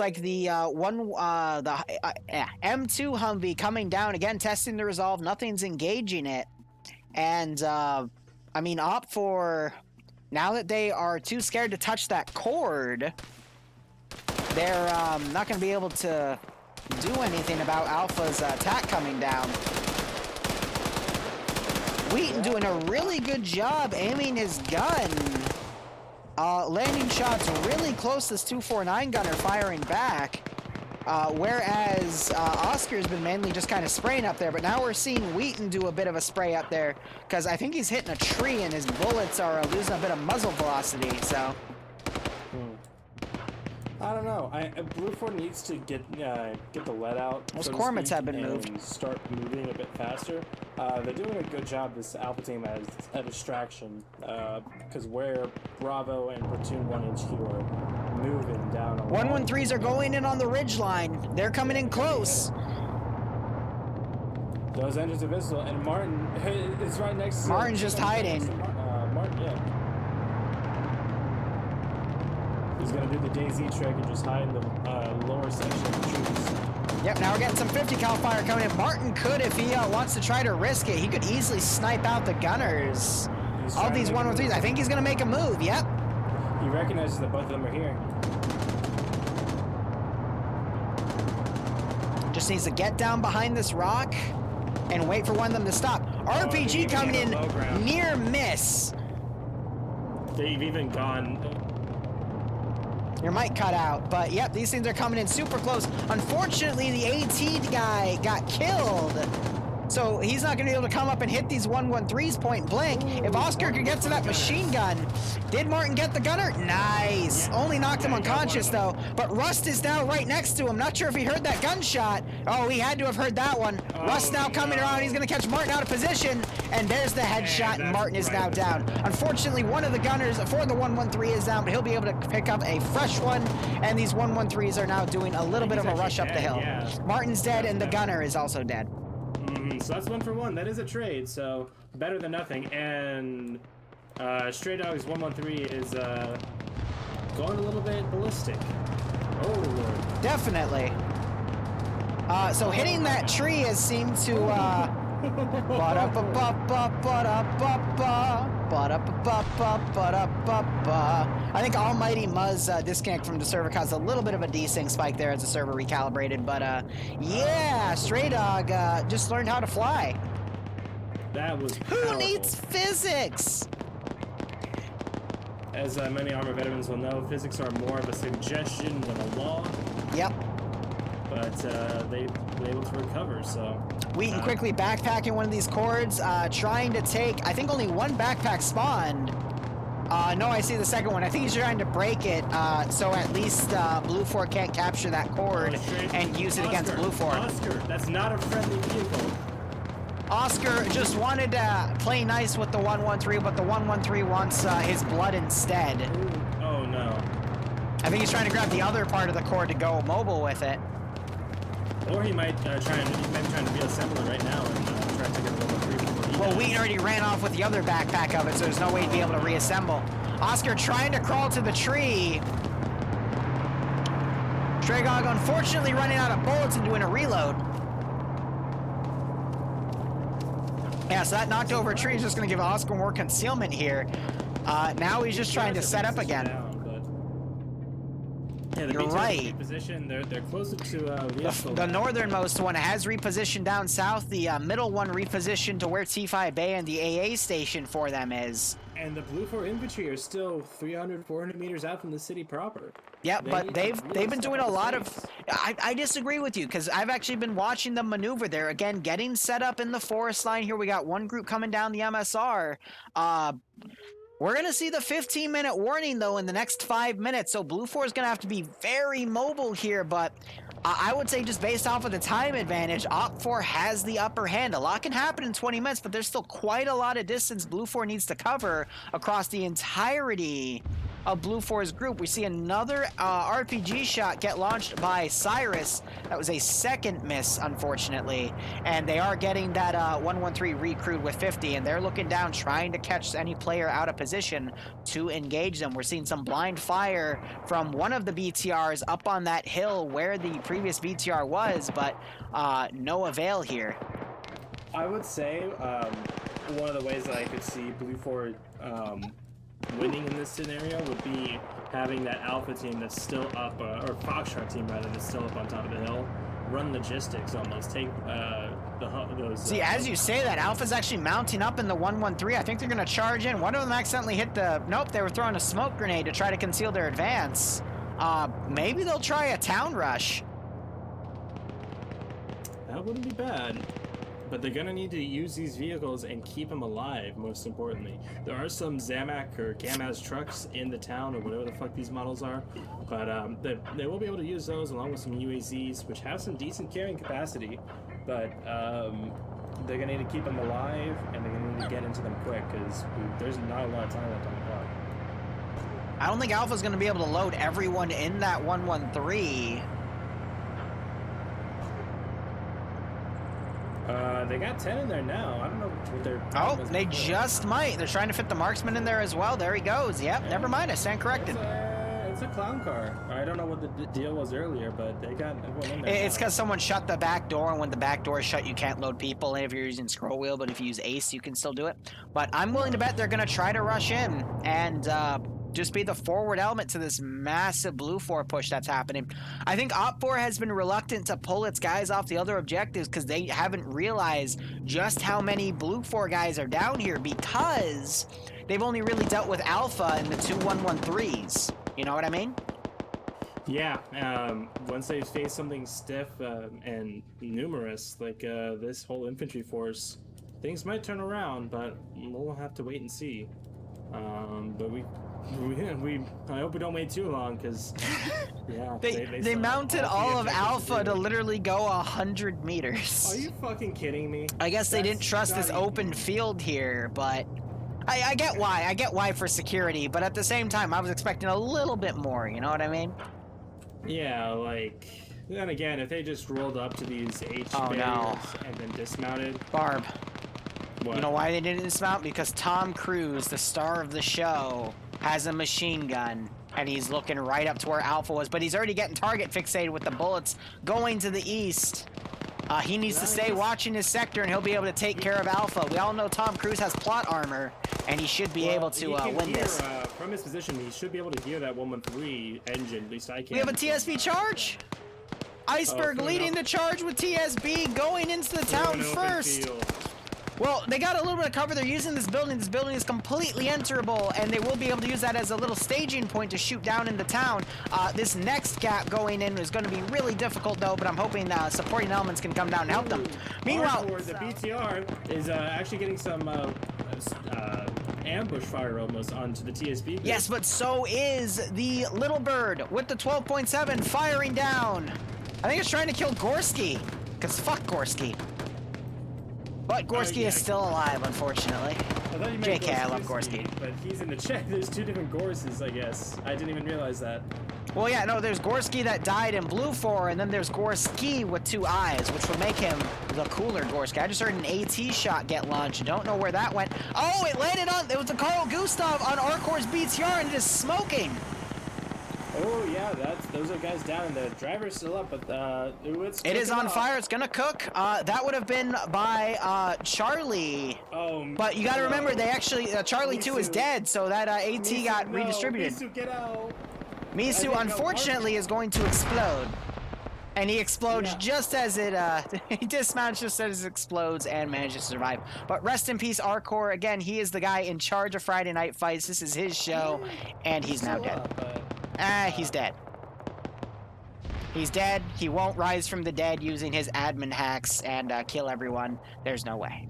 like the M2 Humvee coming down, again, testing the resolve, nothing's engaging it. And, I mean, OPFOR, now that they are too scared to touch that KORD, they're not going to be able to do anything about Alpha's attack coming down. Wheaton doing a really good job aiming his gun. Landing shots really close. This 249 gunner firing back. Whereas Oscar's been mainly just kind of spraying up there. But now we're seeing Wheaton do a bit of a spray up there. Because I think he's hitting a tree and his bullets are losing a bit of muzzle velocity. So... I don't know. BLUFOR needs to get the lead out. Those Cormets have been moved. And start moving a bit faster. They're doing a good job, this Alpha team, as a distraction. Because where Bravo and Platoon 1 HQ are moving down. 113s are going in on the ridge line. They're coming in close. Those engines are visible, and Martin is right next to... Martin's just hiding. Martin, yeah. He's gonna do the DayZ trick and just hide in the lower section of the trees. Yep, now we're getting some 50 cal fire coming in. Martin could, if he wants to try to risk it, he could easily snipe out the gunners. All these 113s. I think he's gonna make a move. Yep. He recognizes that both of them are here. Just needs to get down behind this rock and wait for one of them to stop. RPG coming in, near miss. They've even gone... Your mic cut out, but yep, these things are coming in super close. Unfortunately, the AT guy got killed. So he's not going to be able to come up and hit these 113s point blank. If Oscar could get to that machine gun. Did Martin get the gunner? Nice. Yeah. Only knocked him unconscious though. But Rust is now right next to him. Not sure if he heard that gunshot. Oh, he had to have heard that one. Rust now coming around. He's going to catch Martin out of position. And there's the headshot, and Martin is now down. Unfortunately, one of the gunners for the 113 is down, but he'll be able to pick up a fresh one. And these 113s are now doing a little bit of a rush up the hill. Yeah. Martin's dead, and the gunner is also dead. So that's 1 for 1. That is a trade, so better than nothing. And Stray Dogs 113 is going a little bit ballistic. Oh, Lord. Definitely. So hitting that tree has seemed to I think Almighty Muzz disconnect from the server caused a little bit of a desync spike there as the server recalibrated, but yeah, Stray Dog just learned how to fly. That was Who powerful. needs physics? As many Arma veterans will know, physics are more of a suggestion than a law, Yep. but they were able to recover, so... Wheaton quickly backpacking one of these KORDs, trying to take, I think only one backpack spawned. No, I see the second one. I think he's trying to break it, so at least BLUFOR can't capture that KORD and use it against BLUFOR. Oscar, that's not a friendly vehicle. Oscar just wanted to play nice with the 113, but the 113 wants his blood instead. Ooh. Oh, no. I think he's trying to grab the other part of the KORD to go mobile with it. Or he might try and reassemble it right now and try to get the 113. Well, Wheaton already ran off with the other backpack of it, so there's no way he'd be able to reassemble. Oscar trying to crawl to the tree. Stragog unfortunately running out of bullets and doing a reload. Yeah, so that knocked over a tree is just going to give Oscar more concealment here. Now he's just trying to set up again. Yeah, the You're BTRs right. Repositioned. They're closer to The northernmost one has repositioned down south. The middle one repositioned to where T5 Bay and the AA station for them is. And the BLUFOR infantry are still 300, 400 meters out from the city proper. Yep, but they've been doing a lot of... I disagree with you, because I've actually been watching them maneuver there. Again, getting set up in the forest line here. We got one group coming down the MSR. We're going to see the 15-minute warning, though, in the next 5 minutes, so BLUFOR is going to have to be very mobile here, but I would say just based off of the time advantage, OPFOR has the upper hand. A lot can happen in 20 minutes, but there's still quite a lot of distance BLUFOR needs to cover across the entirety of BLUFOR's group. We see another RPG shot get launched by Cyrus. That was a second miss, unfortunately. And they are getting that 113 recruit with 50, and they're looking down, trying to catch any player out of position to engage them. We're seeing some blind fire from one of the BTRs up on that hill where the previous BTR was, but no avail here. I would say one of the ways that I could see BLUFOR winning in this scenario would be having that Alpha team that's still up, or Foxtrot team rather, that's still up on top of the hill, run logistics almost, take those... See, as you say that, Alpha's actually mounting up in the 113. I think they're going to charge in. One of them accidentally hit the... Nope, they were throwing a smoke grenade to try to conceal their advance. Maybe they'll try a town rush. That wouldn't be bad. But they're gonna need to use these vehicles and keep them alive, most importantly. There are some Zamak or Gamaz trucks in the town, or whatever the fuck these models are, but they will be able to use those along with some UAZs, which have some decent carrying capacity, but they're gonna need to keep them alive, and they're gonna need to get into them quick, because there's not a lot of time left on the clock. I don't think Alpha's going to be able to load everyone in that 113. They got 10 in there now. I don't know what they're. Oh, they just might. They're trying to fit the marksman in there as well. There he goes. Yep, never mind. I stand corrected. It's a clown car. I don't know what the deal was earlier, but they got everyone in there. It's because someone shut the back door, and when the back door is shut, you can't load people if you're using scroll wheel, but if you use ace, you can still do it. But I'm willing to bet they're going to try to rush in and just be the forward element to this massive BLUFOR push that's happening. I think OPFOR has been reluctant to pull its guys off the other objectives because they haven't realized just how many BLUFOR guys are down here because they've only really dealt with Alpha and the 2113s. You know what I mean? Yeah, once they face something stiff and numerous, like this whole infantry force, things might turn around, but we'll have to wait and see. But I hope we don't wait too long, because yeah, they mounted all of Alpha to literally go 100 meters. Are you fucking kidding me? I guess they didn't trust this open field here, but I get why. I get why for security, but at the same time, I was expecting a little bit more, you know what I mean? Yeah, like, then again, if they just rolled up to these H barriers and then dismounted. Barb. What? You know why they didn't dismount? Because Tom Cruise, the star of the show, has a machine gun, and he's looking right up to where Alpha was, but he's already getting target fixated with the bullets going to the east. He needs to stay watching his sector, and he'll be able to take care of Alpha. We all know Tom Cruise has plot armor, and he should be able to win this. From his position, he should be able to hear that 113 engine. At least I can. We have a TSB charge. Iceberg leading the charge with TSB going into the town first. Well, they got a little bit of cover. They're using this building. This building is completely enterable, and they will be able to use that as a little staging point to shoot down into town. This next gap going in is going to be really difficult, though, but I'm hoping supporting elements can come down and help them. Meanwhile, the BTR is actually getting some ambush fire almost onto the TSB group. Yes, but so is the Littlebird with the 12.7 firing down. I think it's trying to kill Gorski, because fuck Gorski. But Gorski is still alive, unfortunately. JK, I love Gorski. But he's in the chat. There's two different Gorses, I guess. I didn't even realize that. Well, yeah, no, there's Gorski that died in BLUFOR, and then there's Gorski with 2 eyes, which would make him the cooler Gorski. I just heard an AT shot get launched. Don't know where that went. Oh, it landed on, it was the Carl Gustav on Arcor's BTR, and it is smoking. Oh yeah, those are guys down, and the driver's still up, but it is on fire. It's gonna cook. That would have been by Charlie. Oh, but you got to remember, they actually Charlie 2 is dead, so that AT got redistributed. Misu, get out. Misu, unfortunately, is going to explode, and he explodes just as it he dismounts just as it explodes and manages to survive. But rest in peace, Arcor. Again, he is the guy in charge of Friday Night Fights. This is his show, and he's now dead. He's dead. He's dead. He won't rise from the dead using his admin hacks and kill everyone. There's no way.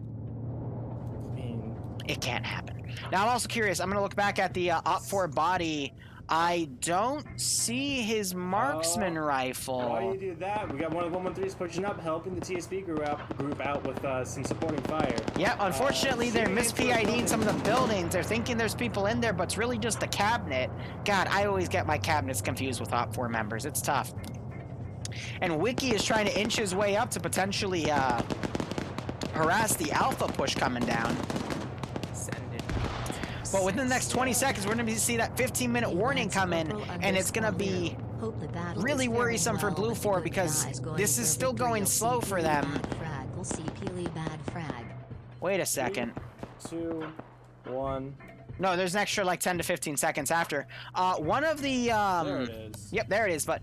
It can't happen. Now, I'm also curious. I'm going to look back at the OPFOR body. I don't see his marksman rifle. Why you do that? We got one of the 113s pushing up, helping the TSB group out with some supporting fire. Yep, unfortunately, they're mis-PIDing some of the buildings. They're thinking there's people in there, but it's really just a cabinet. God, I always get my cabinets confused with OPFOR members. It's tough. And Wiki is trying to inch his way up to potentially harass the Alpha push coming down. But within the next 20 seconds, we're going to see that 15-minute warning come in, and it's going to be really worrisome for BLUFOR because this is still going slow for them. Wait a second. 2, 1. No, there's an extra like 10 to 15 seconds after. One of the there it is. Yep, there it is. But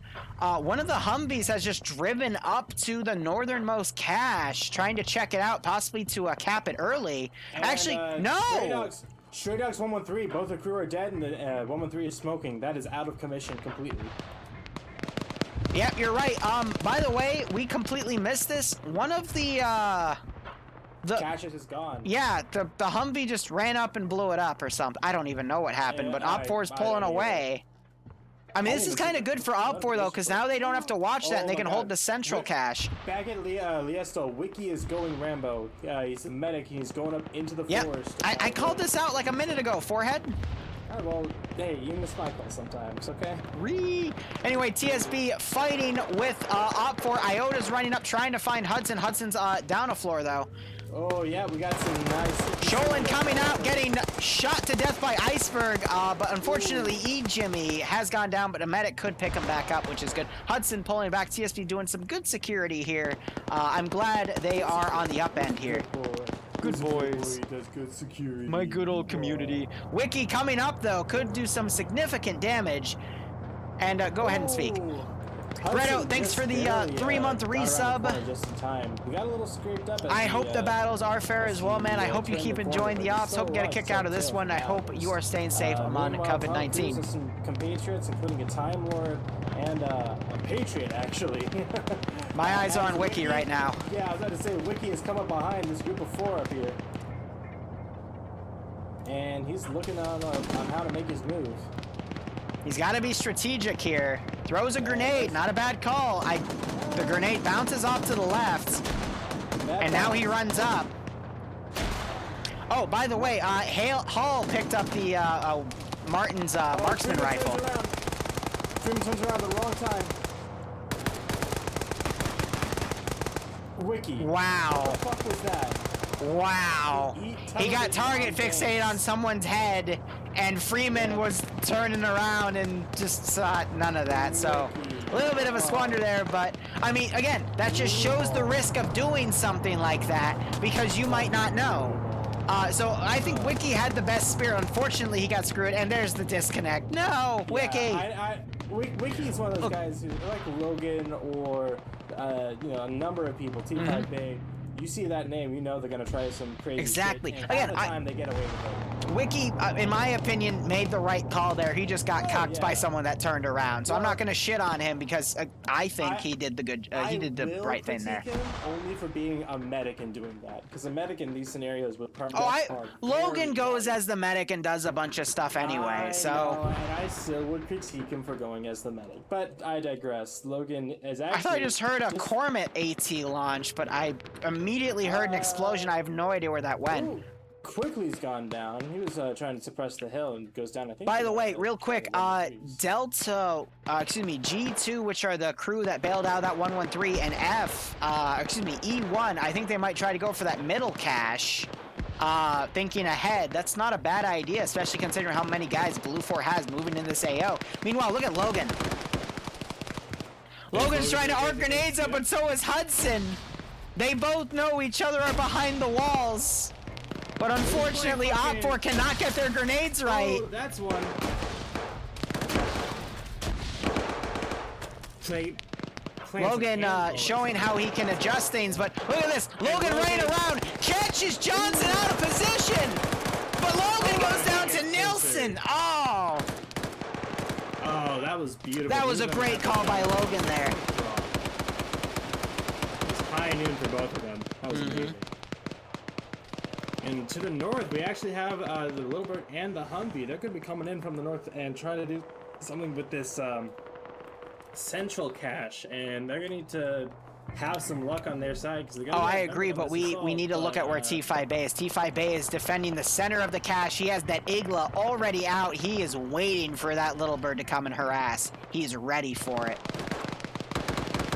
one of the Humvees has just driven up to the northernmost cache, trying to check it out, possibly to cap it early. And, actually, no. Stray Dogs 113, both the crew are dead, and the 113 is smoking. That is out of commission completely. Yep, you're right. By the way, we completely missed this. One of the caches is gone. Yeah, the Humvee just ran up and blew it up or something. I don't even know what happened, but OPFOR is pulling away. I mean, this is kind of good for OPFOR, though, because now they don't have to watch that, and they can hold the central cache. Back at Liesto, Wiki is going Rambo. He's a medic. He's going up into the forest. I called this out like a minute ago, Forehead. Alright, well, Hey, you miss my call sometimes, okay? Anyway, TSB fighting with OPFOR. Iota's running up, trying to find Hudson. Hudson's down a floor, though. Oh, yeah, we got some nice... Sholin coming out, getting shot to death by Iceberg, but unfortunately E-Jimmy has gone down, but a medic could pick him back up, which is good. Hudson pulling back, TSB doing some good security here. I'm glad they are on the up end here. Good boys. Does good security. My good old community. Wiki coming up, though, could do some significant damage. And go ahead and speak. Bredo, thanks for the 3-month resub. Just in time. We got a little scraped up. I hope the battles are fair as well, man. I hope you keep enjoying the ops. Hope you get a kick out of this one. I hope you are staying safe among COVID-19. Some compatriots, including a Time Lord and a Patriot, actually. My eyes are on Wiki right now. Yeah, I was about to say, Wiki has come up behind this group of 4 up here. And he's looking on how to make his move. He's got to be strategic here. Throws a grenade, not a bad call. The grenade bounces off to the left, and now he runs up. Oh, by the way, Hall picked up the Martin's marksman rifle. Truman turns around at the wrong time. Wiki. Wow. What the fuck was that? Wow. He got target fixated on someone's head, and Freeman was turning around and just saw none of that. So a little bit of a squander there, but I mean, again, that just shows the risk of doing something like that because you might not know. So I think Wiki had the best spirit. Unfortunately, he got screwed, and there's the disconnect. No, Wiki. Wiki's one of those guys who, like Logan or a number of people, T5 Bay. You see that name, you know they're gonna try some crazy exactly. shit. Again, time they get away with it. Wiki, in my opinion, made the right call there. He just got cocked by someone that turned around. So I'm not gonna shit on him because I think he did the good. He did the right thing there. Him only for being a medic and doing that, because a medic in these scenarios would probably. Logan goes as the medic and does a bunch of stuff anyway. And I still would critique him for going as the medic, but I digress. Logan is actually. I thought I just heard a Cormet AT launch, but I immediately heard an explosion. I have no idea where that went. Ooh, Quickly's gone down. He was trying to suppress the hill and goes down. I think. By the way, real quick, G2, which are the crew that bailed out that 113, and E1. I think they might try to go for that middle cache. Thinking ahead, that's not a bad idea, especially considering how many guys BLUFOR has moving in this AO. Meanwhile, look at Logan. Logan's trying to arc grenades up, and so is Hudson. They both know each other are behind the walls. But unfortunately, OPFOR cannot get their grenades right. Oh, that's one. Logan showing how he can adjust things, but look at this. Logan running around, catches Johnson out of position. But Logan goes down to Nilsson. Oh, that was beautiful. that was a great call by Logan there. It's high noon for both of them. That was amazing. And to the north, we actually have the Littlebird and the Humvee. They're going to be coming in from the north and trying to do something with this central cache, and they're going to need to have some luck on their side. I agree, but we need to look at where T5 Bay is. T5 Bay is defending the center of the cache. He has that Igla already out. He is waiting for that Littlebird to come and harass. He's ready for it.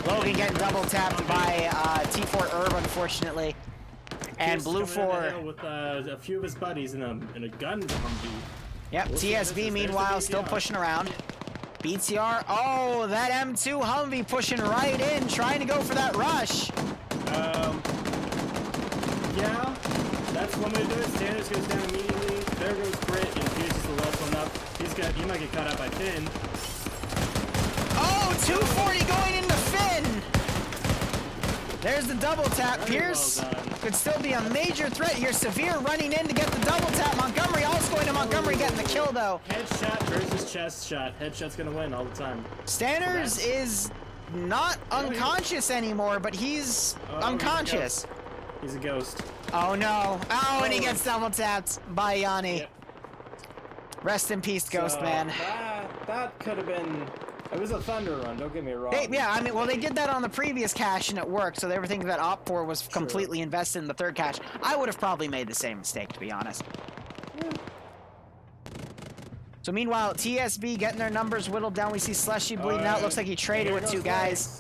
Logan getting double tapped by T4 Herb, unfortunately. And BLUFOR with a few of his buddies in a gun Humvee. Yep, TSB meanwhile still pushing around. BTR, oh, that M2 Humvee pushing right in, trying to go for that rush. Yeah, that's one way to do it. Standards goes down immediately. There goes Britt, and Pierce is the last one up. He might get caught out by Finn. Oh, 240 going into Finn. There's the double tap. Pierce could still be a major threat here. Severe running in to get the double tap. Montgomery also going to Montgomery getting the kill though. Headshot versus chest shot. Headshot's gonna win all the time. Stanners is not unconscious anymore, but he's unconscious. He's a ghost. Oh no. Oh, and he gets double tapped by Yanni. Yep. Rest in peace, Ghost Man. That could have been... It was a thunder run, don't get me wrong. Yeah, I mean, well, they did that on the previous cache and it worked, so they were thinking that OPFOR was completely invested in the third cache. I would have probably made the same mistake, to be honest. So meanwhile, TSB getting their numbers whittled down. We see Slushy bleeding out. Looks like he traded with 2 guys.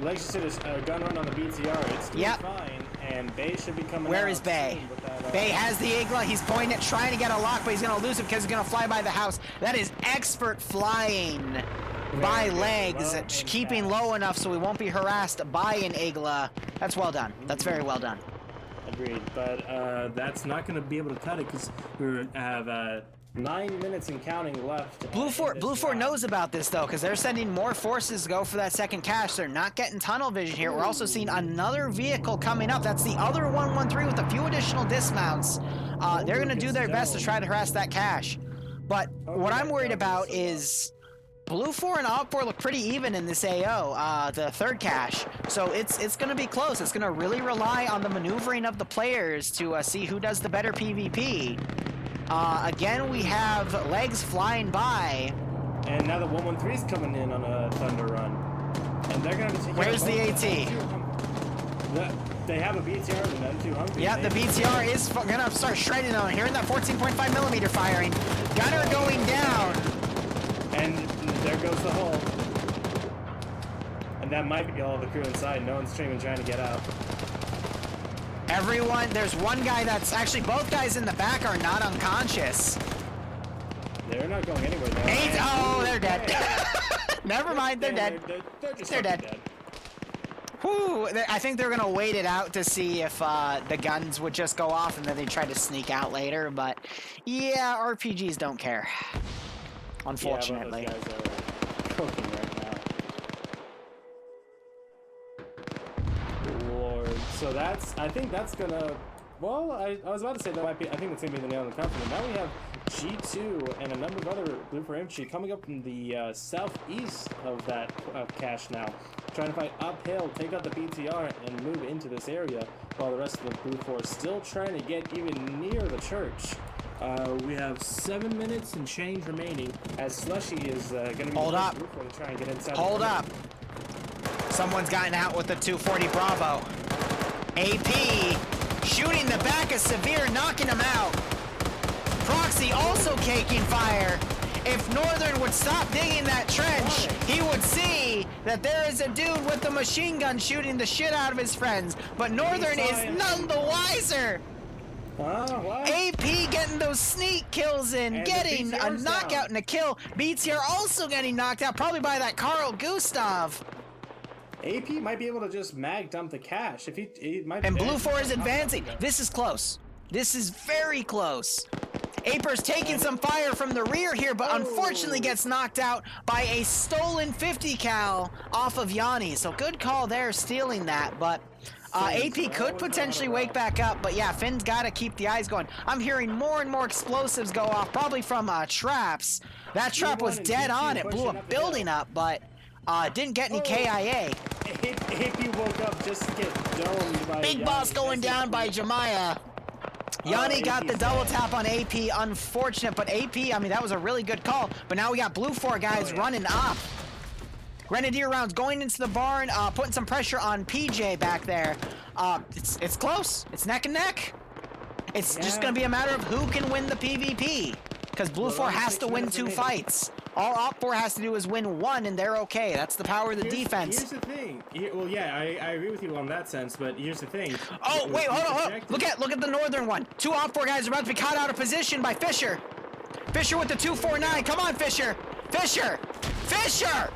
Legs just did a gun run on the BTR. It's doing fine, and Bay should be coming Where out is Bay? soon with that, Bay has the Igla. He's pointing it, trying to get a lock, but he's going to lose it because he's going to fly by the house. That is expert flying by Legs, keeping low enough so we won't be harassed by an Igla. That's well done. That's very well done. Agreed, but that's not going to be able to cut it because we have 9 minutes and counting left. BLUFOR knows about this though, because they're sending more forces to go for that second cache. They're not getting tunnel vision here. We're also seeing another vehicle coming up. That's the other 113 with a few additional dismounts. They're going to do their best to try to harass that cache. But what I'm worried about is BLUFOR and OPFOR look pretty even in this AO, the third cache. So it's going to be close. It's going to really rely on the maneuvering of the players to see who does the better PvP. Again, we have Legs flying by. And now the 113's coming in on a Thunder Run. And they're going to take Where's the AT? They have a BTR and then 2 Humvees. Yeah, the BTR is going to start shredding on. Hearing that 14.5 millimeter firing. Gunner going down. And there goes the hole. And that might be all the crew inside. No one's trying to get out. Everyone, there's one guy that's actually, both guys in the back are not unconscious. They're not going anywhere though. Oh, they're dead. Never mind, they're dead. They're dead. Whew, I think they're gonna wait it out to see if the guns would just go off and then they try to sneak out later. But yeah, RPGs don't care. Unfortunately. Yeah, those guys are cooking right now. Lord. So I think that's gonna, well, I was about to say that might be, I think that's gonna be the nail in the coffin. Now we have G2 and a number of other BLUFOR infantry coming up from the southeast of that cache now. Trying to fight uphill, take out the BTR, and move into this area, while the rest of the BLUFOR still trying to get even near the church. We have 7 minutes and change remaining, as Slushy is going to be Hold up. BLUFOR to try and get inside. Hold up. Someone's gotten out with the 240 Bravo. AP shooting the back of Severe, knocking him out. Proxy also caking fire. If Northern would stop digging that trench, he would see that there is a dude with a machine gun shooting the shit out of his friends. But Northern is none the wiser. AP getting those sneak kills in, and getting a knockout and a kill. BTR also getting knocked out, probably by that Carl Gustav. AP might be able to just mag dump the cache. If he might. And BLUFOR is advancing. This is close. This is very close. Aper's taking some fire from the rear here, but unfortunately gets knocked out by a stolen 50 cal off of Yanni. So good call there, stealing that. But AP could potentially wake back up. But yeah, Finn's got to keep the eyes going. I'm hearing more and more explosives go off, probably from traps. That trap was dead on. It blew a building up, but didn't get any KIA. AP woke up just to get domed by Big Boss going down by Jemiah. Yanni got the double tap on AP, unfortunate, but AP, I mean, that was a really good call, but now we got BLUFOR guys running up. Grenadier rounds going into the barn, putting some pressure on PJ back there. It's close, it's neck and neck. It's just gonna be a matter of who can win the PvP, because BLUFOR has to win 2 fights. All OPFOR has to do is win 1, and they're okay. That's the power of the defense. Here's the thing. Well, yeah, I agree with you on that sense, but here's the thing. Oh, wait, hold on. Look at the northern one. 2 OPFOR guys are about to be caught out of position by Fisher. Fisher with the 249. Come on, Fisher. Fisher! Fisher!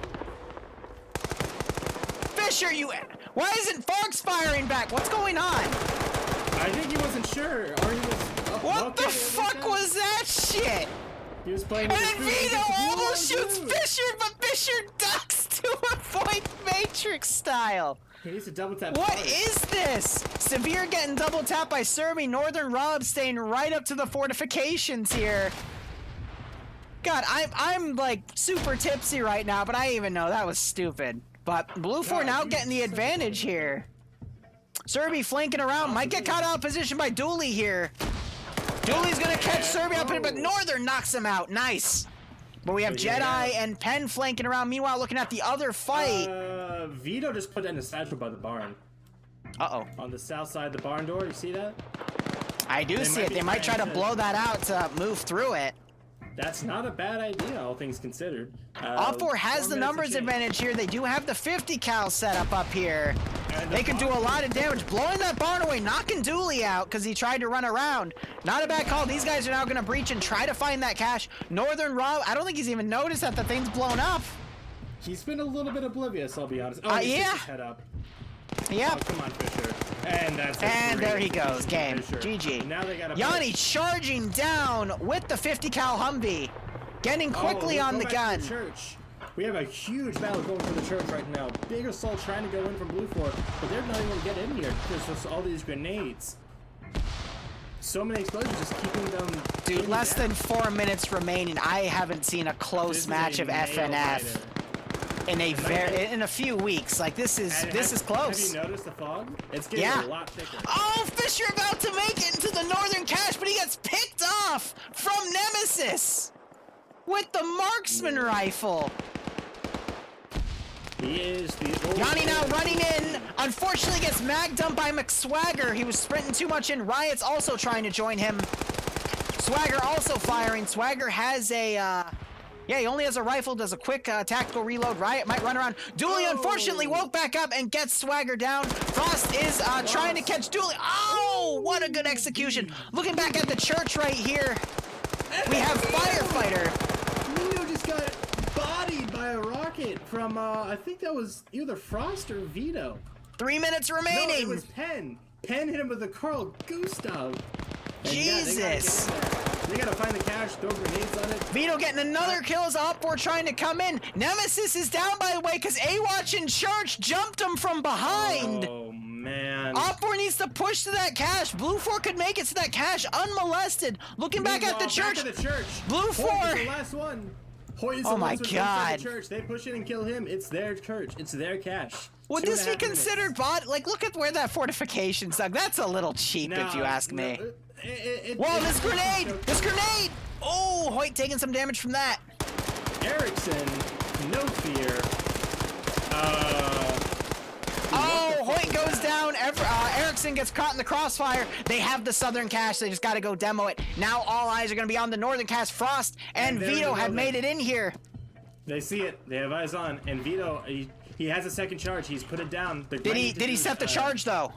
Fisher, you... Why isn't Fox firing back? What's going on? I think he wasn't sure, or he was... What the fuck was that shit? He was playing. And then Vito almost shoots Fisher, but Fisher ducks to a point Matrix style. He needs to double tap. What is this? Severe getting double tapped by Serby. Northern Rob staying right up to the fortifications here. God, I'm like super tipsy right now, but I even know that was stupid. But BLUFOR now getting the advantage here. Serby flanking around, might get caught out of position by Dooley here. Dooley's gonna catch Serby up, but Northern knocks him out. Nice. But we have Jedi and Penn flanking around. Meanwhile, looking at the other fight. Vito just put in a satchel by the barn. Uh-oh. On the south side of the barn door, you see that? I do see it. They might try to blow that out to move through it. That's not a bad idea, all things considered. OPFOR has 4 the minutes numbers to change. advantage here. They do have the 50 cal set up here. And They can do a bomb- lot of damage, blowing that barn away, knocking Dooley out because he tried to run around. Not a bad call. These guys are now going to breach and try to find that cache. Northern Rob, I don't think he's even noticed that the thing's blown up. He's been a little bit oblivious, I'll be honest. Oh, he yeah. sticks his head up. Yep. Oh, come on, Fisher. And that's a And there great he goes. from Game. Fisher. GG. Now they got Yanni charging down with the 50 cal Humvee. Getting quickly on the gun. Church. We have a huge battle going for the church right now. Big Assault trying to go in from BLUFOR, but they're not even going to get in here. There's just all these grenades. So many explosions just keeping them... Dude, pinned less down. than 4 minutes remaining. I haven't seen a This close is match a of nail FNF biter. in a few weeks. Like this is And this is close. Have you noticed the fog? It's getting Yeah. a lot thicker. Oh, Fisher about to make it into the northern cache, but he gets picked off from Nemesis with the marksman rifle. He is the old... Yanni now running in. Unfortunately gets mag dumped by McSwagger. He was sprinting too much in. Riot's also trying to join him. Swagger also firing. Swagger has a, yeah, he only has a rifle, does a quick tactical reload. Riot might run around. Dooley unfortunately woke back up and gets Swagger down. Frost is trying to catch Dooley. Oh, what a good execution. Looking back at the church right here, we have Firefighter. Nino just got bodied by a rocket from, I think that was either Frost or Vito. 3 minutes No, remaining. it was Penn. Penn hit him with the Carl Gustav. And Jesus. they gotta find the cache, throw grenades on it. Vito getting another kill as OPFOR trying to come in. Nemesis is down, by the way, because AWatch and Church jumped him from behind. Oh, man. OPFOR needs to push to that cache. BLUFOR could make it to that cache unmolested. Looking back at the church. Back at the church. BLUFOR. Hoyt is the last one. Hoyt is the Oh my last one inside God. the church. They push in and kill him. It's their church. It's their cache. Would 2.5 this be minutes. considered bot? Like, look at where that fortification's dug. That's a little cheap, if you ask me. Whoa, this grenade! This grenade! Oh, Hoyt taking some damage from that. Erickson, no fear. Oh, Hoyt goes down. Erickson gets caught in the crossfire. They have the southern cache. They just got to go demo it. Now all eyes are going to be on the northern cache. Frost and they're in Vito the have building. made it in here. They see it. They have eyes on. And Vito, he has a second charge. He's put it down. They're Did ready he to did he do, set the charge though?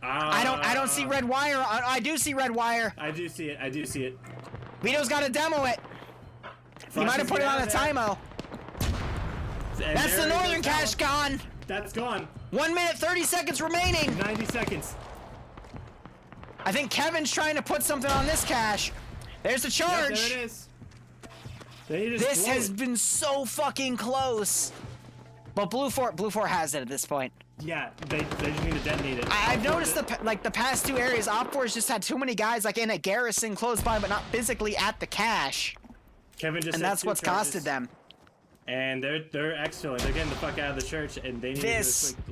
I don't see red wire. I do see red wire. I do see it. I do see it. Vito's got to demo it. He might have put it on a Tymo. That's the northern cache gone. That's gone. 1 minute 30 seconds remaining. 90 seconds. I think Kevin's trying to put something on this cache. There's the Yep, charge. there it is. They just This blow has it. been so fucking close. But BLUFOR has it at this point. Yeah, they just need to detonate it. I've noticed the past two areas, OPFOR's just had too many guys like in a garrison close by, but not physically at the cache, Kevin just and said that's 2 what's charges. costed them. And they're exfilling. They're getting the fuck out of the church, and they need This- to just,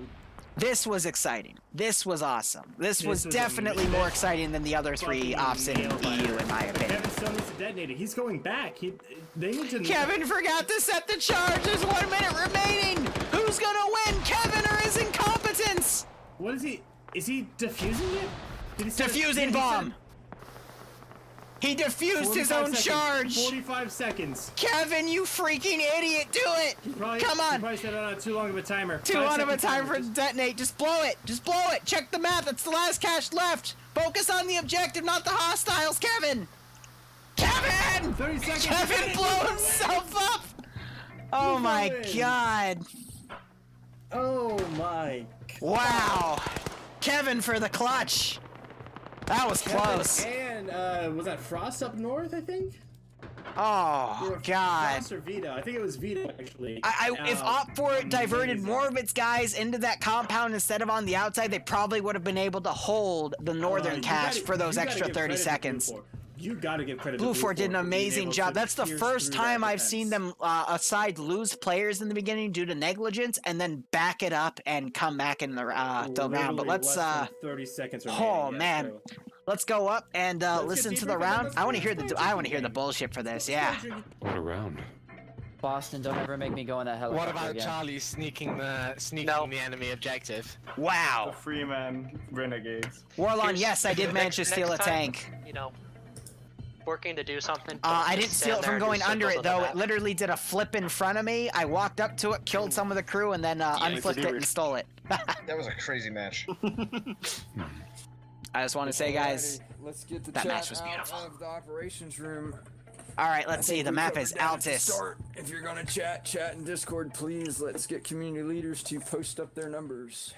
This was exciting. This was awesome. This was was definitely amazing. more exciting than the other three fucking ops in EU, nail biter. in my But opinion. Kevin still needs to detonate it. He's going back. They need to. Kevin forgot to set the charge. There's 1 minute remaining. Who's gonna win, Kevin or his incompetence? What is he? Is he defusing it? Did he set Defusing bomb. He defused his 45 own seconds. charge. 45 seconds. Kevin, you freaking idiot! Do it! Probably, Come He on! probably set it on too long of a timer. Too 5 long of a seconds time for it timer. to detonate. Just blow it. Just blow it. Check the map. That's the last cache left. Focus on the objective, not the hostiles, Kevin. Kevin! 30 seconds. Kevin blew himself up. Oh my win. god! Oh my. Wow! Kevin for the clutch. That was close. And was that Frost up north? I think. Oh Or god. Frost or Vito? I think it was Vito actually. If OPFOR diverted amazing. more of its guys into that compound instead of on the outside, they probably would have been able to hold the northern You cache gotta- for those you gotta extra give 30 credit to seconds. BLUFOR. You gotta give credit to BLUFOR did an for being amazing able job. to That's the pierce first through time that I've seen defense. them aside lose players in the beginning due to negligence and then back it up and come back in the round. But Literally let's less than 30 seconds remaining. oh yeah, man, so. let's go up and get listen to deeper the into round. this. I want to hear Let's the go I want to hear the drinking. bullshit for this. Yeah. What a round. Boston, don't ever make me go in that What helicopter about again. Charlie sneaking No. the enemy objective? Wow. Freeman renegades. Warlon, Here's- yes, I did manage to next steal a time, tank. You know, working to do something? I Don't didn't just steal stand it from there and going do under circles it on the though. It map. literally did a flip in front of me. I walked up to it, killed some of the crew, and then unflipped it and stole it. That was a crazy match. I just want to say, guys, Alrighty, let's get the that chat match was out beautiful. of the operations room. all right, let's I see. think The we map covered is that at the Altus. start. If you're gonna chat in Discord, please. Let's get community leaders to post up their numbers.